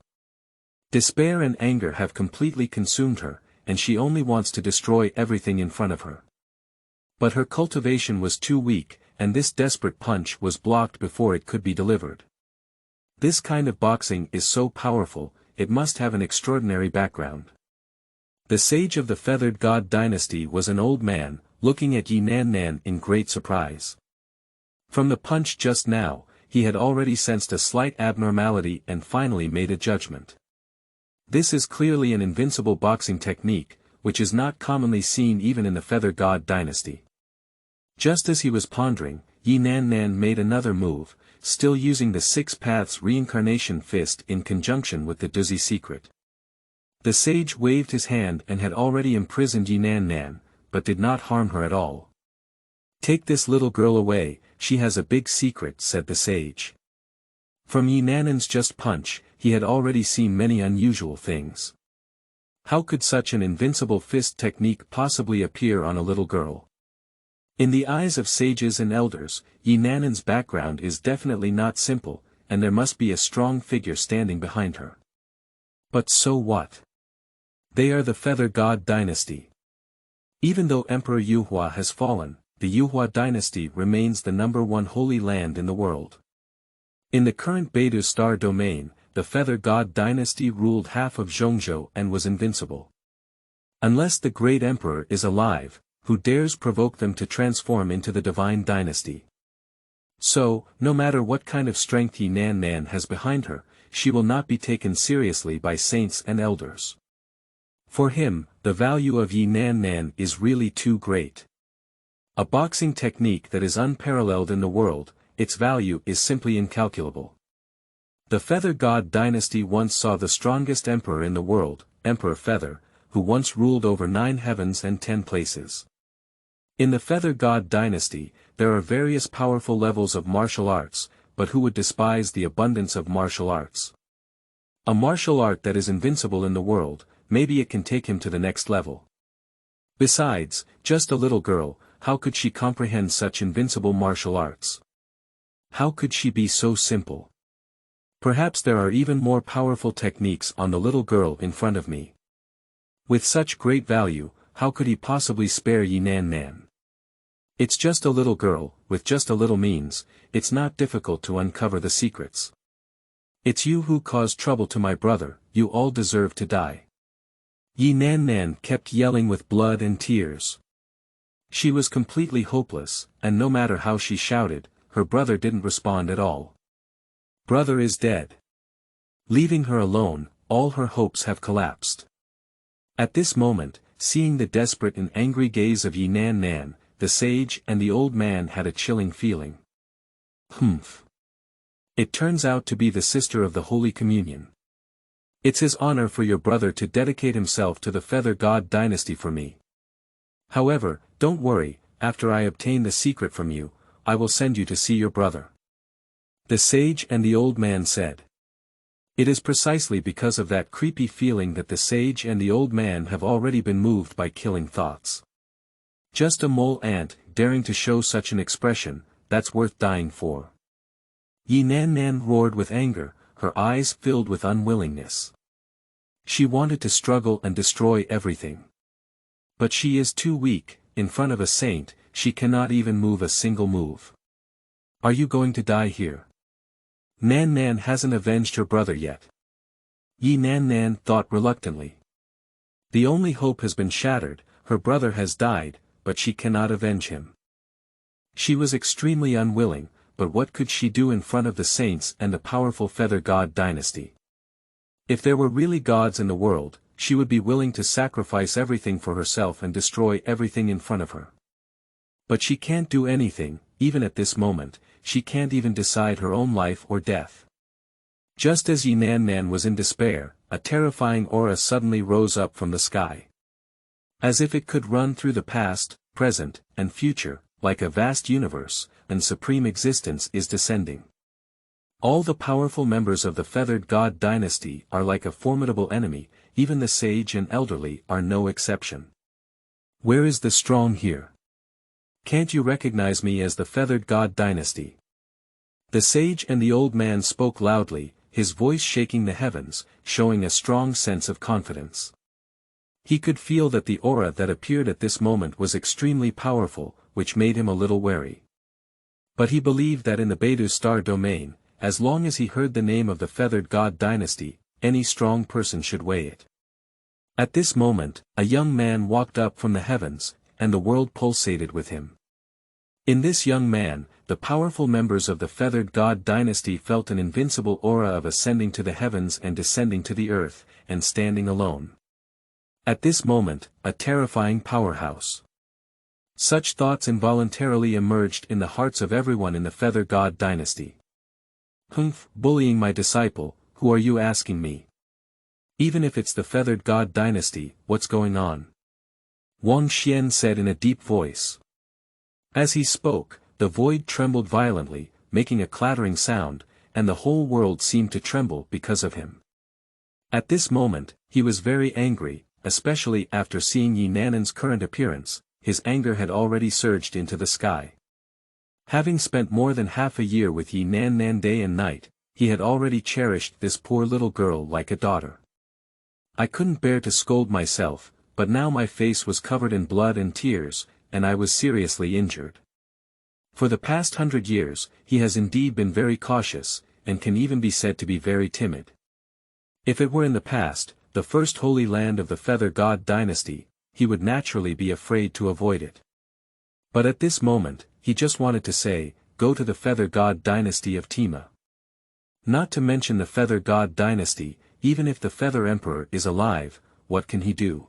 Despair and anger have completely consumed her, and she only wants to destroy everything in front of her. But her cultivation was too weak, and this desperate punch was blocked before it could be delivered. This kind of boxing is so powerful, it must have an extraordinary background. The sage of the Feathered God Dynasty was an old man, looking at Nannan in great surprise. From the punch just now, he had already sensed a slight abnormality and finally made a judgment. This is clearly an invincible boxing technique, which is not commonly seen even in the Feather God Dynasty. Just as he was pondering, Nannan made another move, still using the 6 paths reincarnation fist in conjunction with the Duzi secret. The sage waved his hand and had already imprisoned Nannan, but did not harm her at all. "Take this little girl away, she has a big secret," said the sage. From Nannan's just punch, he had already seen many unusual things. How could such an invincible fist technique possibly appear on a little girl? In the eyes of sages and elders, Nannan's background is definitely not simple, and there must be a strong figure standing behind her. But so what? They are the Feather God Dynasty. Even though Emperor Yuhua has fallen, the Yuhua dynasty remains the #1 holy land in the world. In the current Beidou star domain, the Feather God Dynasty ruled half of Zhongzhou and was invincible. Unless the great emperor is alive, who dares provoke them to transform into the divine dynasty? So, no matter what kind of strength Nannan has behind her, she will not be taken seriously by saints and elders. For him, the value of Nannan is really too great. A boxing technique that is unparalleled in the world, its value is simply incalculable. The Feather God Dynasty once saw the strongest emperor in the world, Emperor Feather, who once ruled over 9 heavens and 10 places. In the Feather God Dynasty, there are various powerful levels of martial arts, but who would despise the abundance of martial arts? A martial art that is invincible in the world, maybe it can take him to the next level. Besides, just a little girl, how could she comprehend such invincible martial arts? How could she be so simple? Perhaps there are even more powerful techniques on the little girl in front of me. With such great value, how could he possibly spare ye Nannan? It's just a little girl, with just a little means, it's not difficult to uncover the secrets. It's you who caused trouble to my brother, you all deserve to die. Ye Nannan kept yelling with blood and tears. She was completely hopeless, and no matter how she shouted, her brother didn't respond at all. Brother is dead. Leaving her alone, all her hopes have collapsed. At this moment, seeing the desperate and angry gaze of ye Nannan, the sage and the old man had a chilling feeling. Humph. It turns out to be the sister of the Holy Communion. It's his honor for your brother to dedicate himself to the Feather God Dynasty for me. However, don't worry, after I obtain the secret from you, I will send you to see your brother. The sage and the old man said. It is precisely because of that creepy feeling that the sage and the old man have already been moved by killing thoughts. Just a mole ant, daring to show such an expression, that's worth dying for. Ye Nannan roared with anger, her eyes filled with unwillingness. She wanted to struggle and destroy everything. But she is too weak, in front of a saint, she cannot even move a single move. Are you going to die here? Nannan hasn't avenged her brother yet. Ye Nannan thought reluctantly. The only hope has been shattered, her brother has died, but she cannot avenge him. She was extremely unwilling, but what could she do in front of the saints and the powerful Feather God Dynasty? If there were really gods in the world, she would be willing to sacrifice everything for herself and destroy everything in front of her. But she can't do anything, even at this moment, she can't even decide her own life or death. Just as ye Nannan was in despair, a terrifying aura suddenly rose up from the sky. As if it could run through the past, present, and future, like a vast universe, and supreme existence is descending. All the powerful members of the Feathered God Dynasty are like a formidable enemy, even the sage and elderly are no exception. Where is the strong here? Can't you recognize me as the Feathered God Dynasty? The sage and the old man spoke loudly, his voice shaking the heavens, showing a strong sense of confidence. He could feel that the aura that appeared at this moment was extremely powerful, which made him a little wary. But he believed that in the Beidou star domain, as long as he heard the name of the Feathered God Dynasty, any strong person should weigh it. At this moment, a young man walked up from the heavens, and the world pulsated with him. In this young man, the powerful members of the Feathered God Dynasty felt an invincible aura of ascending to the heavens and descending to the earth, and standing alone. At this moment, a terrifying powerhouse. Such thoughts involuntarily emerged in the hearts of everyone in the Feather God Dynasty. Humph, bullying my disciple, who are you asking me? Even if it's the Feathered God Dynasty, what's going on? Wang Xian said in a deep voice. As he spoke, the void trembled violently, making a clattering sound, and the whole world seemed to tremble because of him. At this moment, he was very angry, especially after seeing Ye Nannan's current appearance. His anger had already surged into the sky. Having spent more than half a year with Ye Nannan day and night, he had already cherished this poor little girl like a daughter. I couldn't bear to scold myself, but now my face was covered in blood and tears, and I was seriously injured. For the past 100 years, he has indeed been very cautious, and can even be said to be very timid. If it were in the past, the first holy land of the Feather God Dynasty, he would naturally be afraid to avoid it. But at this moment, he just wanted to say, go to the Feather God Dynasty of Tima. Not to mention the Feather God Dynasty, even if the Feather Emperor is alive, what can he do?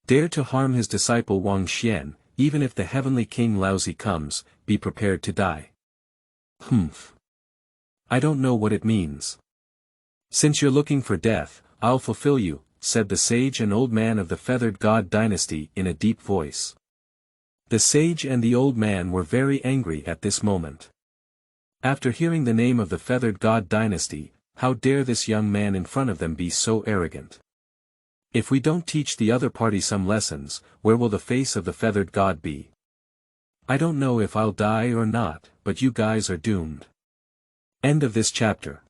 Dare to harm his disciple Wang Xian, even if the heavenly king Laozi comes, be prepared to die. Humph. I don't know what it means. Since you're looking for death, I'll fulfill you, said the sage and old man of the Feathered God Dynasty in a deep voice. The sage and the old man were very angry at this moment. After hearing the name of the Feathered God Dynasty, how dare this young man in front of them be so arrogant? If we don't teach the other party some lessons, where will the face of the Feathered God be? I don't know if I'll die or not, but you guys are doomed. End of this chapter.